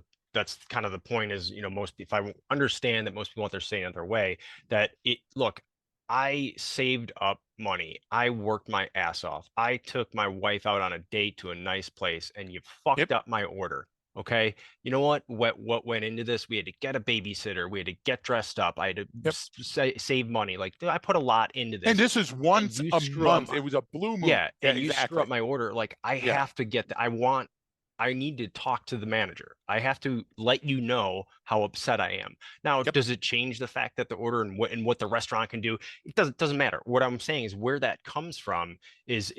kind of the point is, you know, most if I understand that most people want their say in their way, that it look, I saved up money. I worked my ass off. I took my wife out on a date to a nice place and you Yep. fucked up my order. Okay. You know what went into this? We had to get a babysitter. We had to get dressed up. I had to Yep. save money. Like I put a lot into And this. this is And once you a screw up month. It was a blue moon. yeah, Yeah, and you screw exactly. up my order, like I Yeah. have to get the, I need to talk to the manager. I have to let you know how upset I am. Now, Yep. does it change the fact that the order and what the restaurant can do? It doesn't matter. What I'm saying is where that comes from is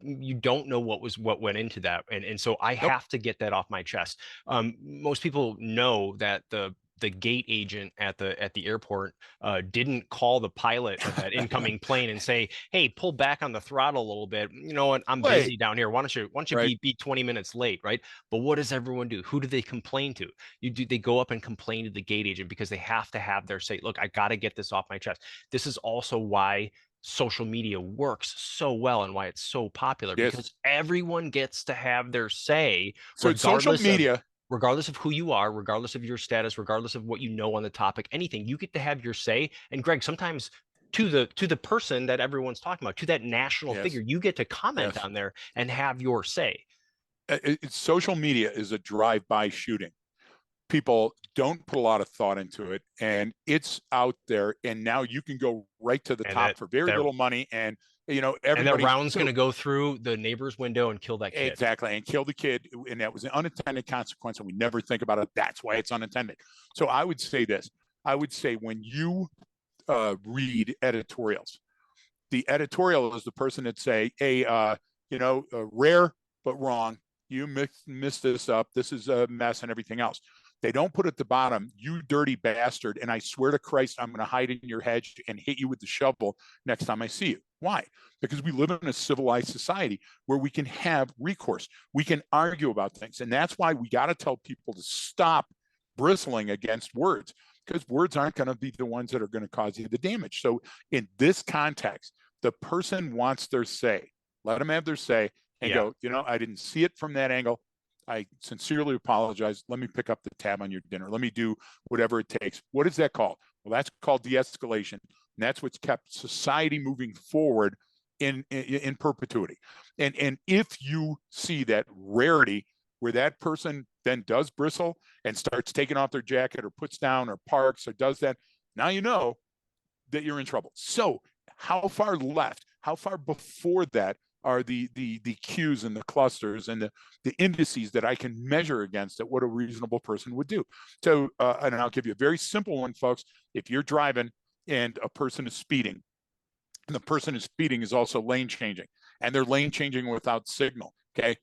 you don't know what went into that. And so I Nope. have to get that off my chest. Most people know that the gate agent at the airport didn't call the pilot of that incoming plane and say, "Hey, pull back on the throttle a little bit. You know what? I'm Wait. busy down here. Why don't you Right. be 20 minutes late, right?" But what does everyone do? Who do they complain to? They go up and complain to the gate agent because they have to have their say. Look, I got to get this off my chest. This is also why social media works so well and why it's so popular Yes. because everyone gets to have their say So social regardless of media. who you are, regardless of your status, regardless of what you know on the topic, anything, you get to have your say. And Greg, sometimes to the person that everyone's talking about, to that national Yes. figure, you get to comment Yes. on there and have your say. Social media is a drive-by shooting. People don't put a lot of thought into it, and it's out there. And now you can go right to the And top for very that little money, and and that everybody's round's going so to go through the neighbor's window and kill that kid. exactly and kill the kid, and that was an unintended consequence, and we never think about it. That's why it's unintended. So I would say this. I would say when you read editorials, the editorial is the person that say, "Hey, rare but wrong. You missed this up. This is a mess and everything else." They don't put at the bottom, "You dirty bastard, and I swear to Christ, I'm going to hide in your hedge and hit you with the shovel next time I see you." Why? Because we live in a civilized society where we can have recourse. We can argue about things. And that's why we got to tell people to stop bristling against words, because words aren't going to be the ones that are going to cause you the damage. So in this context, the person wants their say. Let them have their say and Yeah. go, I didn't see it from that angle. I sincerely apologize. Let me pick up the tab on your dinner. Let me do whatever it takes. What is that called? Well, that's called de-escalation. And that's what's kept society moving forward in perpetuity. And if you see that rarity where that person then does bristle and starts taking off their jacket or puts down or parks or does that, now you know that you're in trouble. So how far left, how far before that are the cues and the clusters and the indices that I can measure against at what a reasonable person would do. So, and I'll give you a very simple one, folks. If you're driving and a person is speeding, and the person is speeding is also lane changing, and they're lane changing without signal, okay?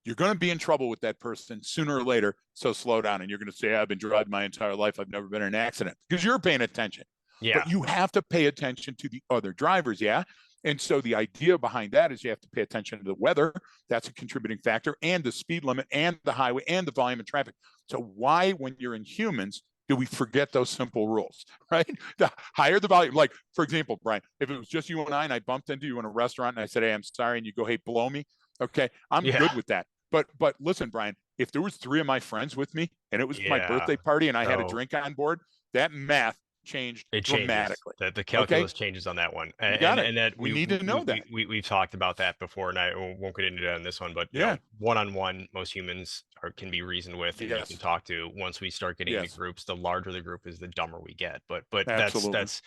You're going to be in trouble with that person sooner or later. So slow down. And you're going to say, "I've been driving my entire life. I've never been in an accident," because you're paying attention. Yeah. But you have to pay attention to the other drivers. Yeah. And so the idea behind that is you have to pay attention to the weather. That's a contributing factor, and the speed limit, and the highway, and the volume of traffic. So why, when you're in humans, do we forget those simple rules, right? The higher the volume, like, for example, Brian, if it was just you and I bumped into you in a restaurant and I said, "Hey, I'm sorry," and you go, "Hey, blow me." Okay, I'm Yeah. good with that. But listen, Brian, if there was three of my friends with me and it was my Yeah. birthday party and I had a So drink on board, that math changed it changes. dramatically. The Okay, calculus changes on that one, you got it. and that We need to know that. we've talked about that before, and I won't get into that on this one. But Yeah. one on one, most humans can be reasoned with, and you can Yes. talk to. Once we start getting into Yes. groups, the larger the group is, the dumber we get. But Absolutely. that's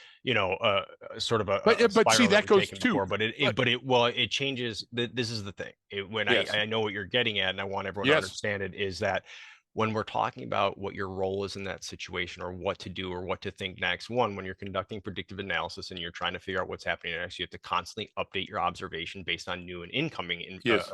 sort of a But see, spiral that that we've goes taken too. before. But But it changes. This is the thing. When yes. I know what you're getting at, and I want everyone to Yes. understand it, is that when we're talking about what your role is in that situation or what to do or what to think next, one, when you're conducting predictive analysis and you're trying to figure out what's happening next, you have to constantly update your observation based on new and incoming Yes.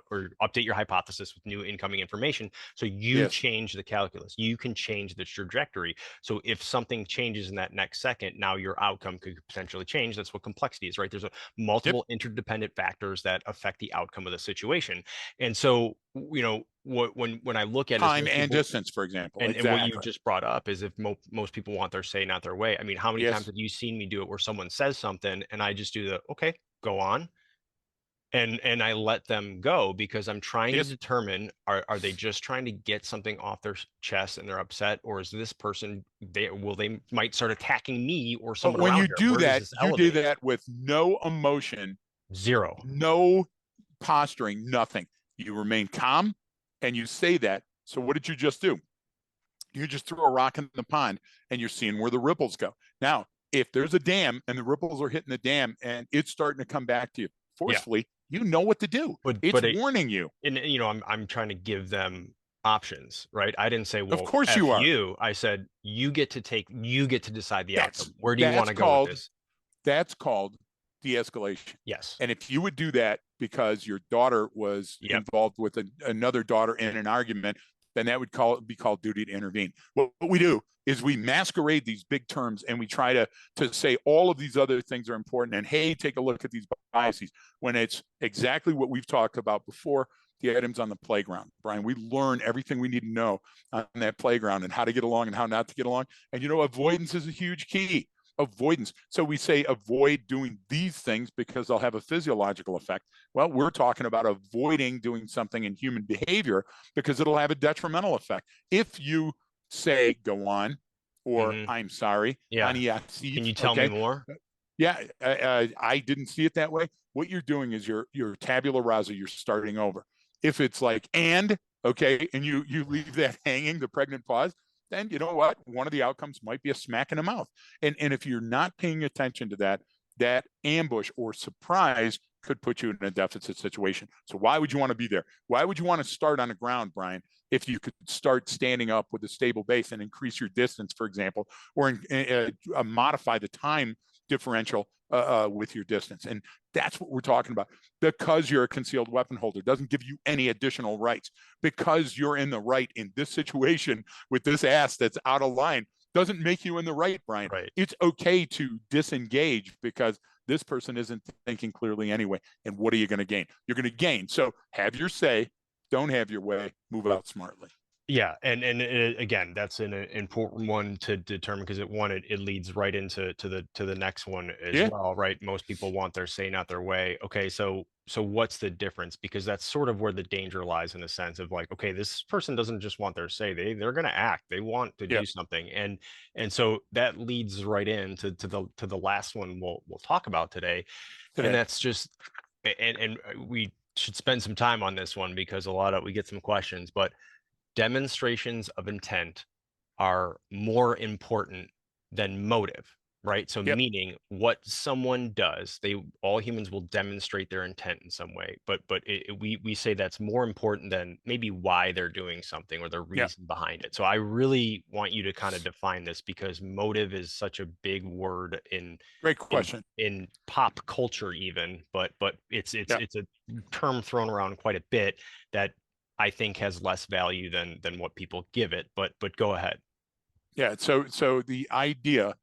or update your hypothesis with new incoming information. So you Yes. change the calculus, you can change the trajectory. So if something changes in that next second, now your outcome could potentially change. That's what complexity is, right? There's Yep. multiple interdependent factors that affect the outcome of the situation. And so, when I look at it, as Time most and people, distance, for example. and what you Exactly. just brought up is if most people want their say, not their way. I mean, how many times Yes. have you seen me do it where someone says something and I just do the okay, go on, and I let them go because I'm trying to Yes. determine are they just trying to get something off their chest and they're upset, or is this person they might start attacking me or But someone when around you here? do Where does that, this you do elevate? that with no emotion, Zero. no posturing, nothing. You remain calm and you say that So what did you just do? You just throw a rock in the pond and you're seeing where the ripples go. Now, if there's a dam and the ripples are hitting the dam and it's starting to come back to you Yeah. forcefully, you know what to do. It's But warning you. and I'm trying to give them options, right? I didn't say, Of well, course you F are. you. I said, you get to decide the That's outcome. Where do you want that's to go with called this? that's called de-escalation. Yes. And if you would do that because your daughter was Yep. involved with another daughter in an argument, then that would be called duty to intervene. What we do is we masquerade these big terms and we try to say all of these other things are important. And hey, take a look at these biases when it's exactly what we've talked about before. The items on the playground, Brian. We learn everything we need to know on that playground and how to get along and how not to get along. And avoidance is a huge key. Avoidance. So we say avoid doing these things because they'll have a physiological effect. Well, we're talking about avoiding doing something in human behavior because it'll have a detrimental effect. If you say go on or Hmm. I'm sorry, Yeah. Can you tell me okay, more? yeah, I didn't see it that way. What you're doing is you're tabula rasa. You're starting over. If it's like and okay, and you leave that hanging, the pregnant pause, then you know what? One of the outcomes might be a smack in the mouth. And if you're not paying attention to that, that ambush or surprise could put you in a deficit situation. So why would you want to be there? Why would you want to start on the ground, Brian? If you could start standing up with a stable base and increase your distance, for example, or modify the time differential with your distance. And that's what we're talking about. Because you're a concealed weapon holder doesn't give you any additional rights. Because you're in the right in this situation with this ass that's out of line doesn't make you in the right, Brian. Right. It's okay to disengage because this person isn't thinking clearly anyway. And what are you going to gain? You're going to gain. So have your say, don't have your way, move out smartly. Yeah, and again, that's an important one to determine because it leads right into the next one as Yeah. well, right? Most people want their say, not their way. Okay, so what's the difference? Because that's sort of where the danger lies in a sense of like, okay, this person doesn't just want their say, they're going to act, they want to Yeah. do something, and so that leads right into to the last one we'll talk about today, and Today. that's just and we should spend some time on this one because we get some questions, but demonstrations of intent are more important than motive, right? So Yep. meaning what someone does, all humans will demonstrate their intent in some way, but we say that's more important than maybe why they're doing something or the Yeah. reason behind it. So I really want you to kind of define this because motive is such a big word Great in question. in pop culture even, but Yeah. it's a term thrown around quite a bit that I think has less value than what people give it. But go ahead. Yeah. So the idea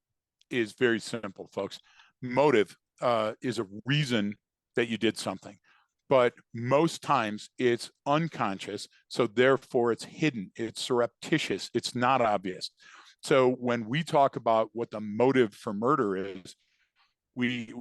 is very simple, folks. Motive is a reason that you did something, but most times it's unconscious. So therefore, it's hidden, it's surreptitious, it's not obvious. So when we talk about what the motive for murder is, we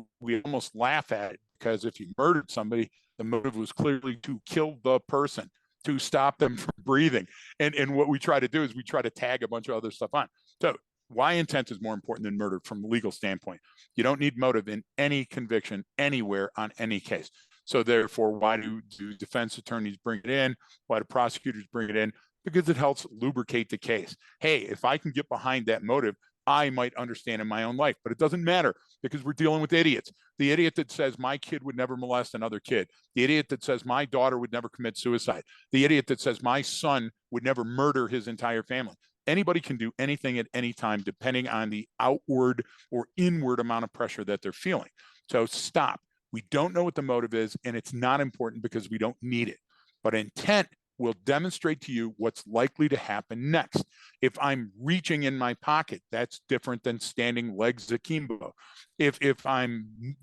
almost laugh at it because if you murdered somebody, the motive was clearly to kill the person, to stop them from breathing. And what we try to do is we try to tag a bunch of other stuff on. So why intent is more important than murder from a legal standpoint. You don't need motive in any conviction anywhere on any case. So therefore, why do defense attorneys bring it in? Why do prosecutors bring it in? Because it helps lubricate the case. Hey, if I can get behind that motive, I might understand in my own life, but it doesn't matter because we're dealing with idiots. The idiot that says my kid would never molest another kid, the idiot that says my daughter would never commit suicide, the idiot that says my son would never murder his entire family. Anybody can do anything at any time, depending on the outward or inward amount of pressure that they're feeling. So stop. We don't know what the motive is, and it's not important because we don't need it. But intent will demonstrate to you what's likely to happen next. If I'm reaching in my pocket, that's different than standing legs akimbo. If I'm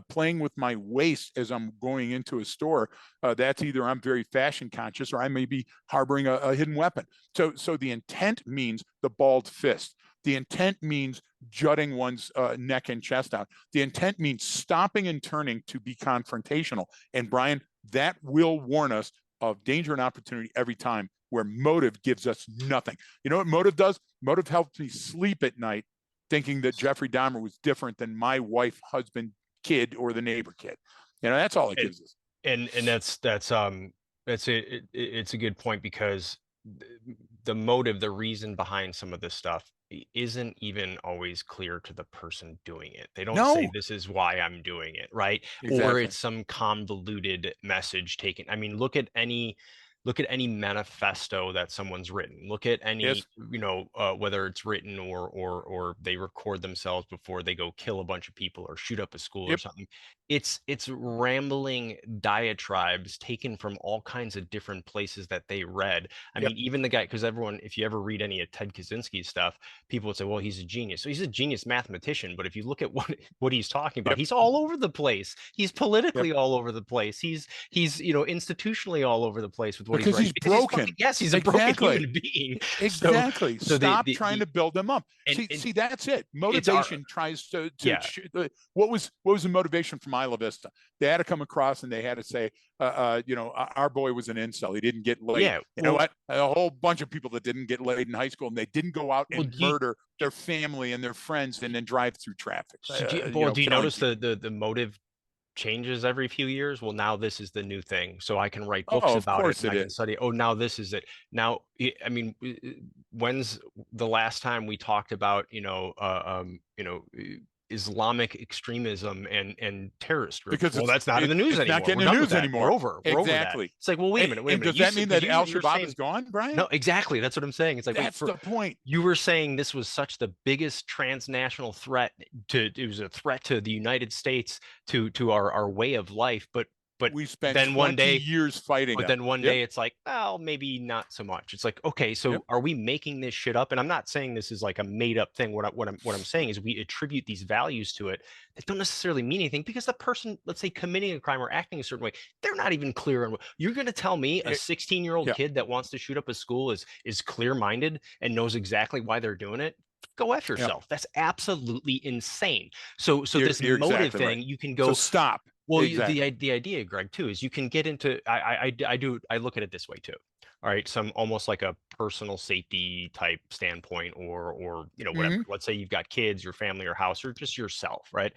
playing with my waist as I'm going into a store, that's either I'm very fashion conscious or I may be harboring a hidden weapon. So the intent means the balled fist. The intent means jutting one's neck and chest out. The intent means stopping and turning to be confrontational. And Brian, that will warn us of danger and opportunity every time, where motive gives us nothing. You know what motive does? Motive helps me sleep at night thinking that Jeffrey Dahmer was different than my wife, husband, kid, or the neighbor kid. That's all it And gives us. and it's a good point because the motive, the reason behind some of this stuff isn't even always clear to the person doing it. They don't say, No, this is why I'm doing it, right? Or exactly. it's some convoluted message taken. I mean, look at any manifesto that someone's written. Look at any, Yes. whether it's written or they record themselves before they go kill a bunch of people or shoot up a school or Yep. something. It's rambling diatribes taken from all kinds of different places that they read. I Yep. mean, even the guy, because everyone, if you ever read any of Ted Kaczynski's stuff, people would say, well, he's a genius. So he's a genius mathematician. But if you look at what he's talking about, Yep. he's all over the place. He's Yep. politically all over the place. He's institutionally all over the place with what he's Because writing he's because he's fucking, broken. yes, he's a broken Exactly. human being. So Exactly. so Stop trying to build them up. and See, that's it. it's our Motivation tries to yeah. what was the motivation from Isla Vista? They had to come across and they had to say, our boy was an incel. He didn't get laid. Yeah. You know what? A whole bunch of people that didn't get laid in high school and they didn't go out Well, and murder their family and their friends and then drive through traffic, do you killing notice people. the motive changes every few years? Well, now this is the new thing. So I can write books Oh, of about it course and it I can is. study. Oh, now this is it. Now, I mean, when's the last time we talked about, Islamic extremism and terrorist groups? Because Well, that's not in the news it's not anymore. getting We're in the done with news that. We're anymore. over. We're over that. Exactly. It's like, well, wait a minute, wait a And minute. does You that said mean because that Al you were Shabaab is saying gone, Brian? no, exactly. That's what I'm saying. It's like, wait, That's the point. you were saying this was such the biggest transnational threat it was a threat to the United States, to our way of life, but We spent then one 20 day years fighting but them. then one Yep. day it's like, well, maybe not so much. It's like, okay, Yep. so are we making this shit up? And I'm not saying this is like a made up thing. What I'm saying is we attribute these values to it that don't necessarily mean anything because the person, let's say, committing a crime or acting a certain way, they're not even clear on what you're going to tell me. A It, 16-year-old yeah. kid that wants to shoot up a school is clear-minded and knows exactly why they're doing it. Go F Yeah. yourself. That's absolutely insane. So You're this you're motive exactly right. thing, you can So go, stop. well, Exactly. the idea, Greg, too, is you can get into I look at it this way too. All right, some almost like a personal safety type standpoint, or whatever. Hmm. Let's say you've got kids, your family, or house, or just yourself, right?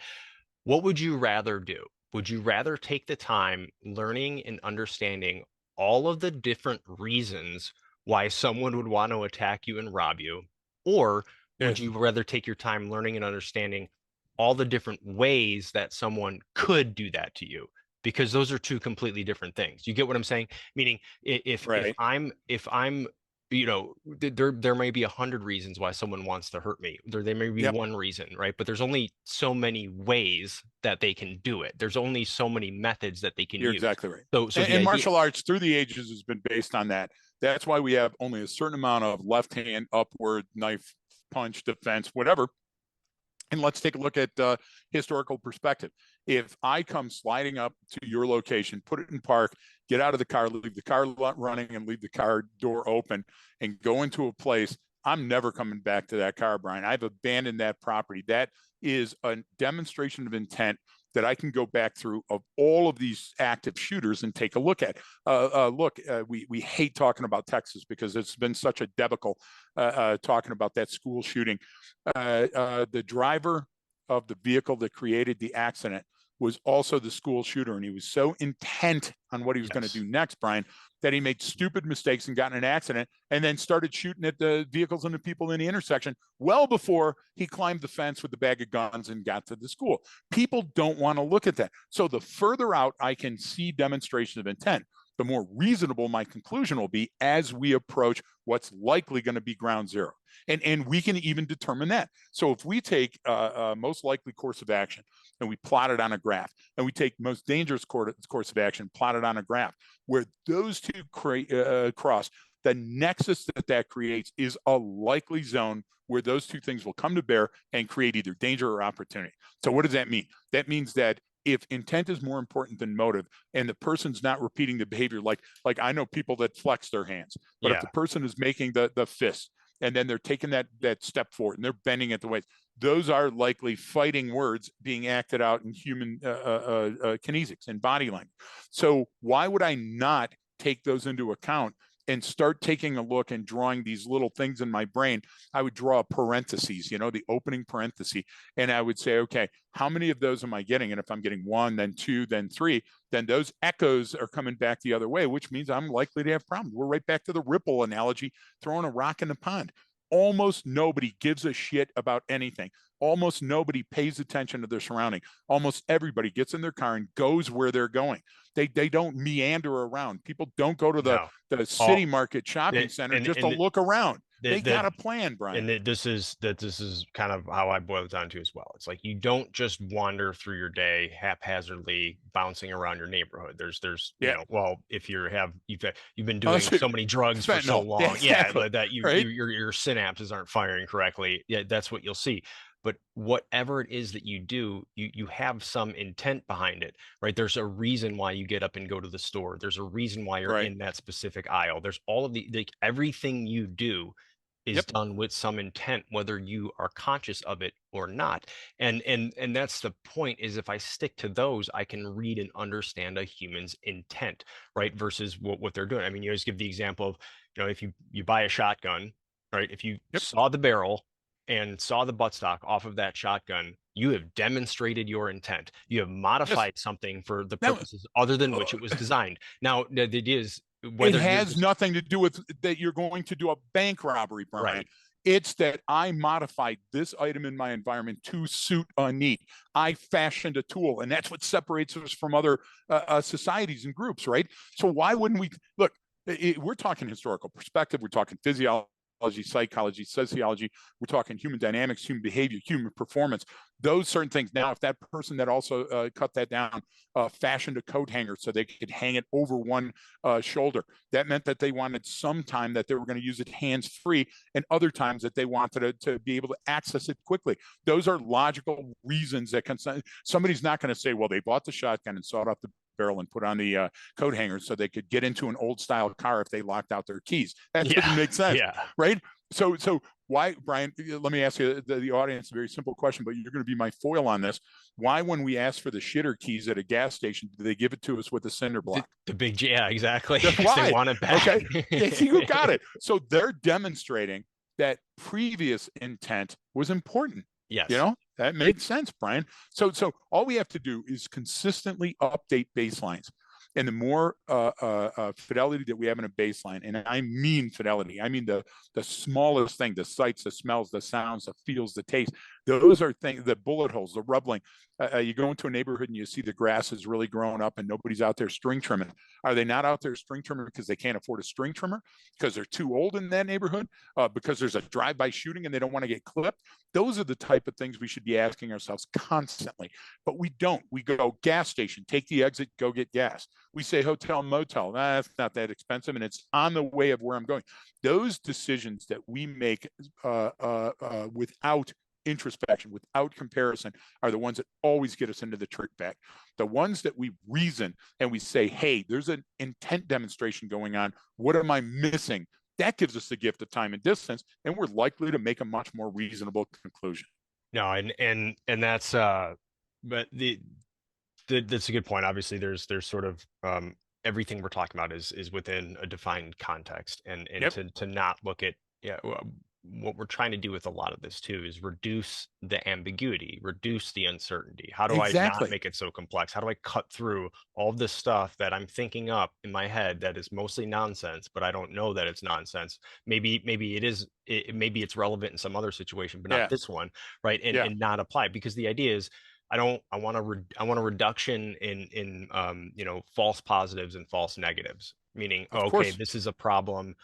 What would you rather do? Would you rather take the time learning and understanding all of the different reasons why someone would want to attack you and rob you? Or would Yes. you rather take your time learning and understanding all the different ways that someone could do that to you? Because those are two completely different things. You get what I'm saying? Meaning if Right. I'm there may be 100 reasons why someone wants to hurt me. There may be Yep. one reason, right? But there's only so many ways that they can do it. There's only so many methods that they can You're use. exactly right. So the And idea, martial arts through the ages has been based on that. That's why we have only a certain amount of left hand, upward, knife, punch, defense, whatever. And let's take a look at historical perspective. If I come sliding up to your location, put it in park, get out of the car, leave the car running and leave the car door open and go into a place, I'm never coming back to that car, Brian. I've abandoned that property. That is a demonstration of intent that I can go back through of all of these active shooters and take a look at. We hate talking about Texas because it's been such a debacle talking about that school shooting. The driver of the vehicle that created the accident was also the school shooter, and he was so intent on what he was going to yes, do next, Brian, that he made stupid mistakes and got in an accident and then started shooting at the vehicles and the people in the intersection well before he climbed the fence with the bag of guns and got to the school. People don't want to look at that. So the further out I can see demonstration of intent, the more reasonable my conclusion will be as we approach what's likely going to be ground zero. And we can even determine that. So if we take most likely course of action and we plot it on a graph, and we take most dangerous course of action, plot it on a graph, where those two cross, the nexus that creates is a likely zone where those two things will come to bear and create either danger or opportunity. So what does that mean? That means that if intent is more important than motive and the person's not repeating the behavior, like I know people that flex their hands, but if yeah, the person is making the fist and then they're taking that step forward and they're bending at the waist, those are likely fighting words being acted out in human kinesics and body language. So why would I not take those into account and start taking a look and drawing these little things in my brain, I would draw parentheses, the opening parenthesis, and I would say, okay, how many of those am I getting? And if I'm getting one, then two, then three, then those echoes are coming back the other way, which means I'm likely to have problems. We're right back to the ripple analogy, throwing a rock in the pond. Almost nobody gives a shit about anything. Almost nobody pays attention to their surrounding. Almost everybody gets in their car and goes where they're going. They don't meander around. People don't go to No. the city All market shopping center just to and look around. They the got a plan, Brian. and this is kind of how I boil it down to as well. It's like you don't just wander through your day haphazardly bouncing around your neighborhood. There's Yeah. well, if you've been doing so many drugs for so Fentanyl. long, Yeah, exactly. that Right. your synapses aren't firing correctly. Yeah, that's what you'll see. But whatever it is that you do, you have some intent behind it, right? There's a reason why you get up and go to the store. There's a reason why you're Right. in that specific aisle. There's all of like everything you do is Yep. done with some intent, whether you are conscious of it or not. And that's the point, is if I stick to those, I can read and understand a human's intent, right? Versus what they're doing. I mean, you always give the example of, if you buy a shotgun, right? If you Yep. saw the barrel and saw the buttstock off of that shotgun, you have demonstrated your intent. You have Yes. modified something for the Now, purposes other than uh, which it was designed. Now, it is it whether you're has just nothing to do with that you're going to do a bank robbery, Brian. right. It's that I modified this item in my environment to suit a need. I fashioned a tool, and that's what separates us from other societies and groups, right? So why wouldn't we look? We're talking historical perspective. We're talking physiology, psychology, sociology. We're talking human dynamics, human behavior, human performance, those certain things. Now, if that person that also cut that down fashioned a coat hanger so they could hang it over one shoulder, that meant that they wanted some time that they were going to use it hands free, and other times that they wanted to be able to access it quickly. Those are logical reasons that somebody's not going to say, well, they bought the shotgun and sawed off the barrel and put on the coat hanger so they could get into an old style car if they locked out their keys. That doesn't Yeah. make sense, Yeah. right? So why, Brian? Let me ask you the audience a very simple question, but you're going to be my foil on this. Why, when we ask for the shitter keys at a gas station, do they give it to us with a cinder block? The big, yeah, exactly. That's Because they why. want it back. Okay, you got it. So they're demonstrating that previous intent was important. Yes. That makes sense, Brian. So all we have to do is consistently update baselines. And the more fidelity that we have in a baseline, and I mean fidelity, I mean the smallest thing, the sights, the smells, the sounds, the feels, the taste, those are things, the bullet holes, the rubbling. You go into a neighborhood and you see the grass is really growing up and nobody's out there string trimming. Are they not out there string trimming because they can't afford a string trimmer? Because they're too old in that neighborhood? Because there's a drive-by shooting and they don't want to get clipped? Those are the type of things we should be asking ourselves constantly. But we don't. We go gas station, take the exit, go get gas. We say hotel, motel. That's not that expensive, and it's on the way of where I'm going. Those decisions that we make without introspection, without comparison, are the ones that always get us into the trick bag. The ones that we reason and we say, hey, there's an intent demonstration going on. What am I missing? That gives us the gift of time and distance, and we're likely to make a much more reasonable conclusion. No, and that's but that's a good point. Obviously, there's sort of everything we're talking about is within a defined context, and Yep. to not look at what we're trying to do with a lot of this too is reduce the ambiguity, reduce the uncertainty. How do I not Exactly. make it so complex? How do I cut through all this stuff that I'm thinking up in my head that is mostly nonsense, but I don't know that it's nonsense? Maybe it is. Maybe it's relevant in some other situation, but not Yeah. this one, right? And Yeah. not apply, because the idea is I want a reduction in false positives and false negatives, meaning, Of okay, course. this is a problem,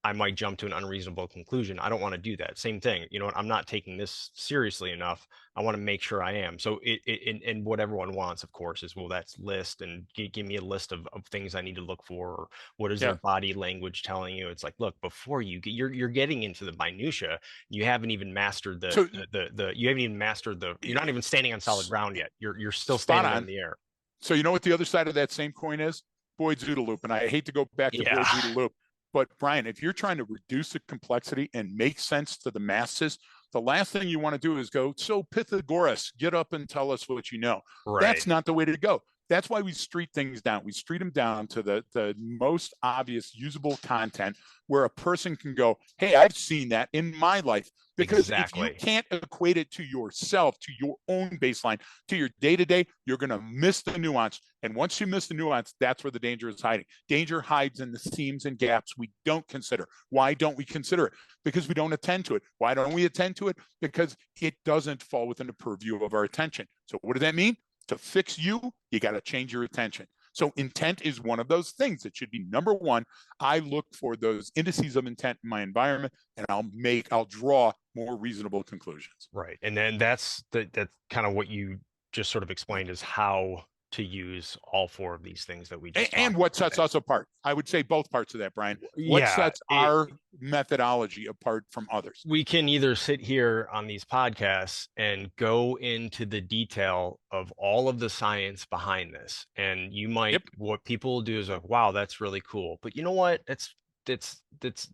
I might jump to an unreasonable conclusion. I don't want to do that. Same thing. I'm not taking this seriously enough. I want to make sure I am. So and what everyone wants, of course, is, well, that's list, and give me a list of things I need to look for, or what is their Yeah. body language telling you? It's like, look, before you're getting into the minutia, you haven't even mastered So you haven't even mastered you're not even standing on solid ground yet. You're still spot standing there in on. the air. So you know what the other side of that same coin is? Boyd's OODA loop. And I hate to go back to Yeah. Boyd's OODA loop, but Brian, if you're trying to reduce the complexity and make sense to the masses, the last thing you want to do is go, so Pythagoras, get up and tell us what you know. Right. That's not the way to go. That's why we street things down. We street them down to the most obvious usable content where a person can go, hey, I've seen that in my life. Because if you Exactly. can't equate it to yourself, to your own baseline, to your day to day, you're going to miss the nuance. And once you miss the nuance, that's where the danger is hiding. Danger hides in the seams and gaps we don't consider. Why don't we consider it? Because we don't attend to it. Why don't we attend to it? Because it doesn't fall within the purview of our attention. So, what does that mean? To fix you, you got to change your attention. So intent is one of those things that should be number one. I look for those indices of intent in my environment, and I'll draw more reasonable conclusions. Right. And then that's kind of what you just sort of explained is how to use all four of these things that we just And talked what about sets today. us apart? I would say both parts of that, Brian. What Yeah, sets our methodology apart from others? we can either sit here on these podcasts and go into the detail of all of the science behind this. And you might, Yep, what people will do is like, wow, that's really cool. But you know what? That's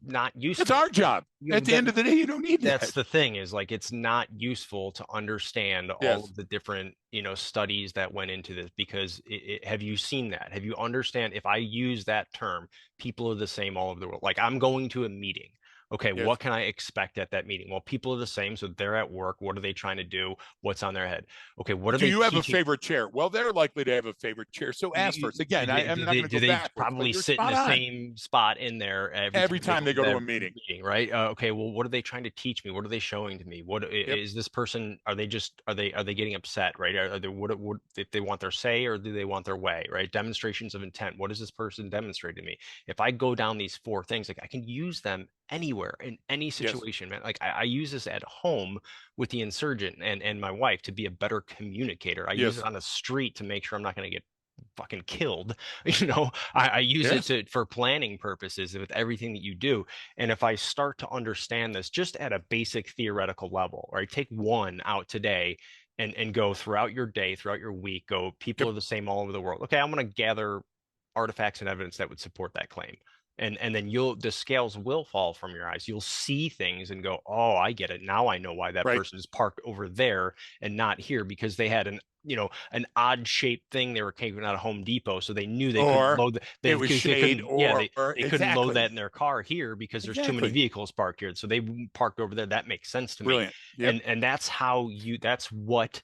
not it's useful. our job. At the That end of the day, you don't need that's that. the thing is like it's not useful to understand all Yes, of the different studies that went into this because have you seen that, have you understand if I use that term, people are the same all over the world. Like I'm going to a meeting, okay, what yes. can I expect at that meeting? Well, people are the same, so they're at work, what are they trying to do, what's on their head, okay, what are Do they you have a teaching? favorite chair? Well, they're likely to have a favorite chair. So ask first. Do Again, they I'm do not they going to do go they backwards, but probably you're sit in spot the on same spot in there every they time go they to go to that a meeting. meeting, right? Okay, well, what are they trying to teach me? What are they showing to me? What Yep. is this person? Are they just are they getting upset, right? Are they what if they want their say or do they want their way, right? Demonstrations of intent. What is this person demonstrating to me? If I go down these four things, like I can use them anywhere in any Yes. situation, man. Like I use this at home with the insurgent and my wife to be a better communicator. I use it Yes. on the street to make sure I'm not going to get fucking killed. I use it Yes. to for planning purposes with everything that you do. And if I start to understand this just at a basic theoretical level, right? Take one out today and go throughout your day, throughout your week, go, people Yep. are the same all over the world. Okay, I'm going to gather artifacts and evidence that would support that claim. And then the scales will fall from your eyes. You'll see things and go, oh, I get it. Now I know why that Right. person is parked over there and not here because they had an odd shaped thing they were taking out of Home Depot, so they knew they couldn't Or load it they was because they shade, couldn't yeah or they couldn't load exactly. that in their car here because there's too many Exactly. vehicles parked here, so they parked over there. That makes sense to me, Brilliant. Yep. and that's what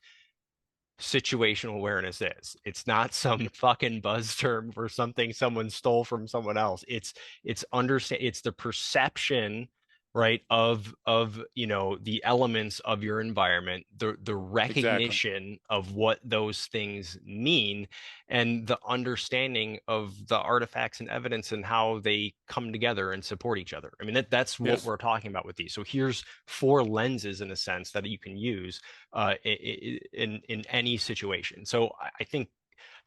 situational awareness is. It's not some fucking buzz term for something someone stole from someone else. It's the perception, right, of the elements of your environment, the Exactly. recognition of what those things mean, and the understanding of the artifacts and evidence and how they come together and support each other. I mean, that's what Yes. we're talking about with these. So here's four lenses in a sense that you can use in any situation. So I think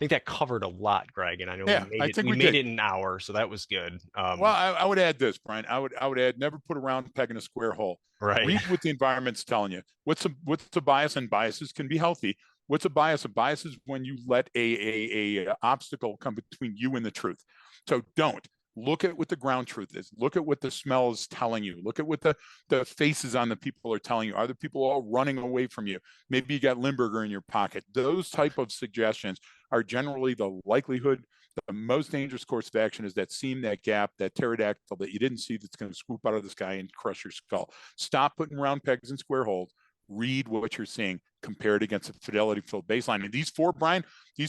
that covered a lot, Greg, and I know Yeah, I think we we made did. it an hour, so that was good. Well, I would add this, Brian. I would add never put a round peg in a square hole. Right. Read what the environment's telling you. What's a bias? And biases can be healthy. What's a bias? A bias is when you let a obstacle come between you and the truth. So don't look at what the ground truth is. Look at what the smell is telling you. Look at what the faces on the people are telling you. Are the people all running away from you? Maybe you got Limburger in your pocket. Those type of suggestions are generally the likelihood. The most dangerous course of action is that seam, that gap, that pterodactyl that you didn't see that's going to swoop out of the sky and crush your skull. Stop putting round pegs in square holes. Read what you're seeing, compare it against a fidelity filled baseline. And these four, Brian, you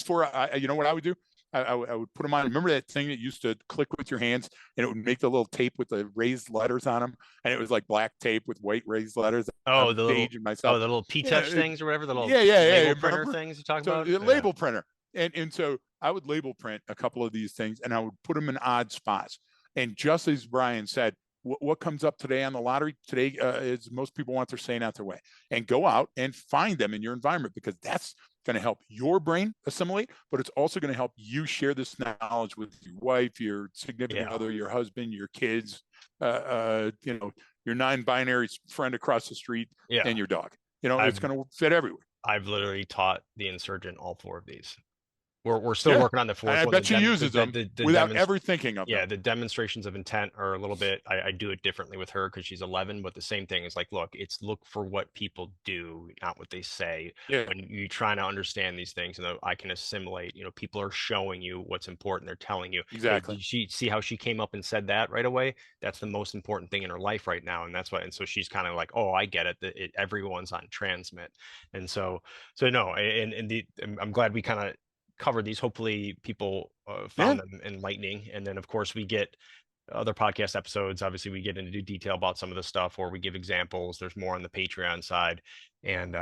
know what I would do? I would put them on. Remember that thing that used to click with your hands and it would make the little tape with the raised letters on them? And it was like black tape with white raised letters. Oh, I'm aging myself. the little Yeah, P-touch things or whatever, the little yeah. label printer Remember? things you talk So about. Yeah. label printer. And so I would label print a couple of these things and I would put them in odd spots. And just as Brian said, what comes up today on the lottery today is most people want their say not their way, and go out and find them in your environment, because that's going to help your brain assimilate, but it's also going to help you share this knowledge with your wife, your significant Yeah. other, your husband, your kids, your non-binary friend across the street, Yeah. and your dog. It's I've going to fit everywhere. I've literally taught the insurgent all four of these. We're still Yeah. working on the And fourth I one. bet she uses them The without demonstration. ever thinking of Yeah, them. the demonstrations of intent are a little bit, I do it differently with her because she's 11, but the same thing is like, look, it's look for what people do, not what they say. Yeah, When you try to understand these things, and I can assimilate, people are showing you what's important. They're telling you, hey, exactly. did she see how she came up and said that right away? That's the most important thing in her life right now. And that's why, and so she's kind of like, oh, I get it, that everyone's on transmit. And so no, I'm glad we kind of covered these. Hopefully people Yeah, found them enlightening. And then of course we get other podcast episodes. Obviously we get into detail about some of the stuff, or we give examples. There's more on the Patreon side, and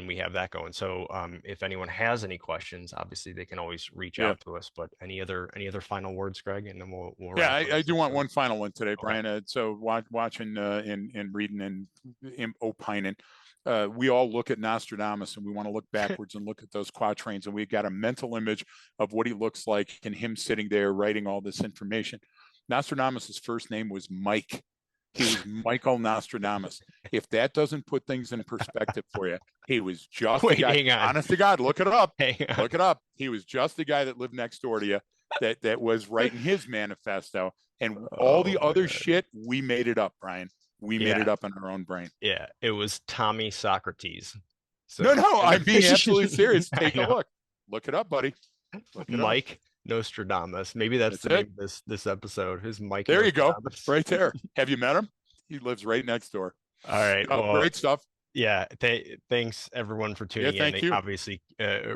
we have that going. So if anyone has any questions, obviously they can always reach yeah. out to us. But any other final words, Greg, and then we'll Yeah, wrap up I this do want episode. one final one today, Okay. Brian. So watching and reading and opining, we all look at Nostradamus and we want to look backwards and look at those quatrains, and we got a mental image of what he looks like and him sitting there writing all this information. Nostradamus's first name was Mike. He was Michael Nostradamus. If that doesn't put things in perspective for you, he was just a Wait, guy. hang on. Honest to God, look it up. Hang on. Look it up. He was just the guy that lived next door to you that was writing his manifesto, and all Oh the other man. shit we made it up, Brian. We made Yeah. it up in our own brain. Yeah. It was Tommy Socrates. No, So no, I'm being absolutely serious. I Take a know. look it up, buddy. Look it up. Mike Nostradamus. Maybe that's That's the it. name of this episode. Is Mike There you go, Nostradamus. right there. Have you met him? He lives right next door. All right. No, Well, great stuff. yeah. Thanks everyone for Yeah, tuning in. thank you. Obviously,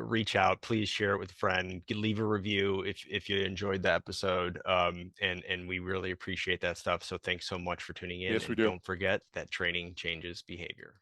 reach out. Please share it with a friend. Leave a review if you enjoyed the episode. And we really appreciate that stuff. So thanks so much for tuning in. Yes, we And do. don't forget that training changes behavior.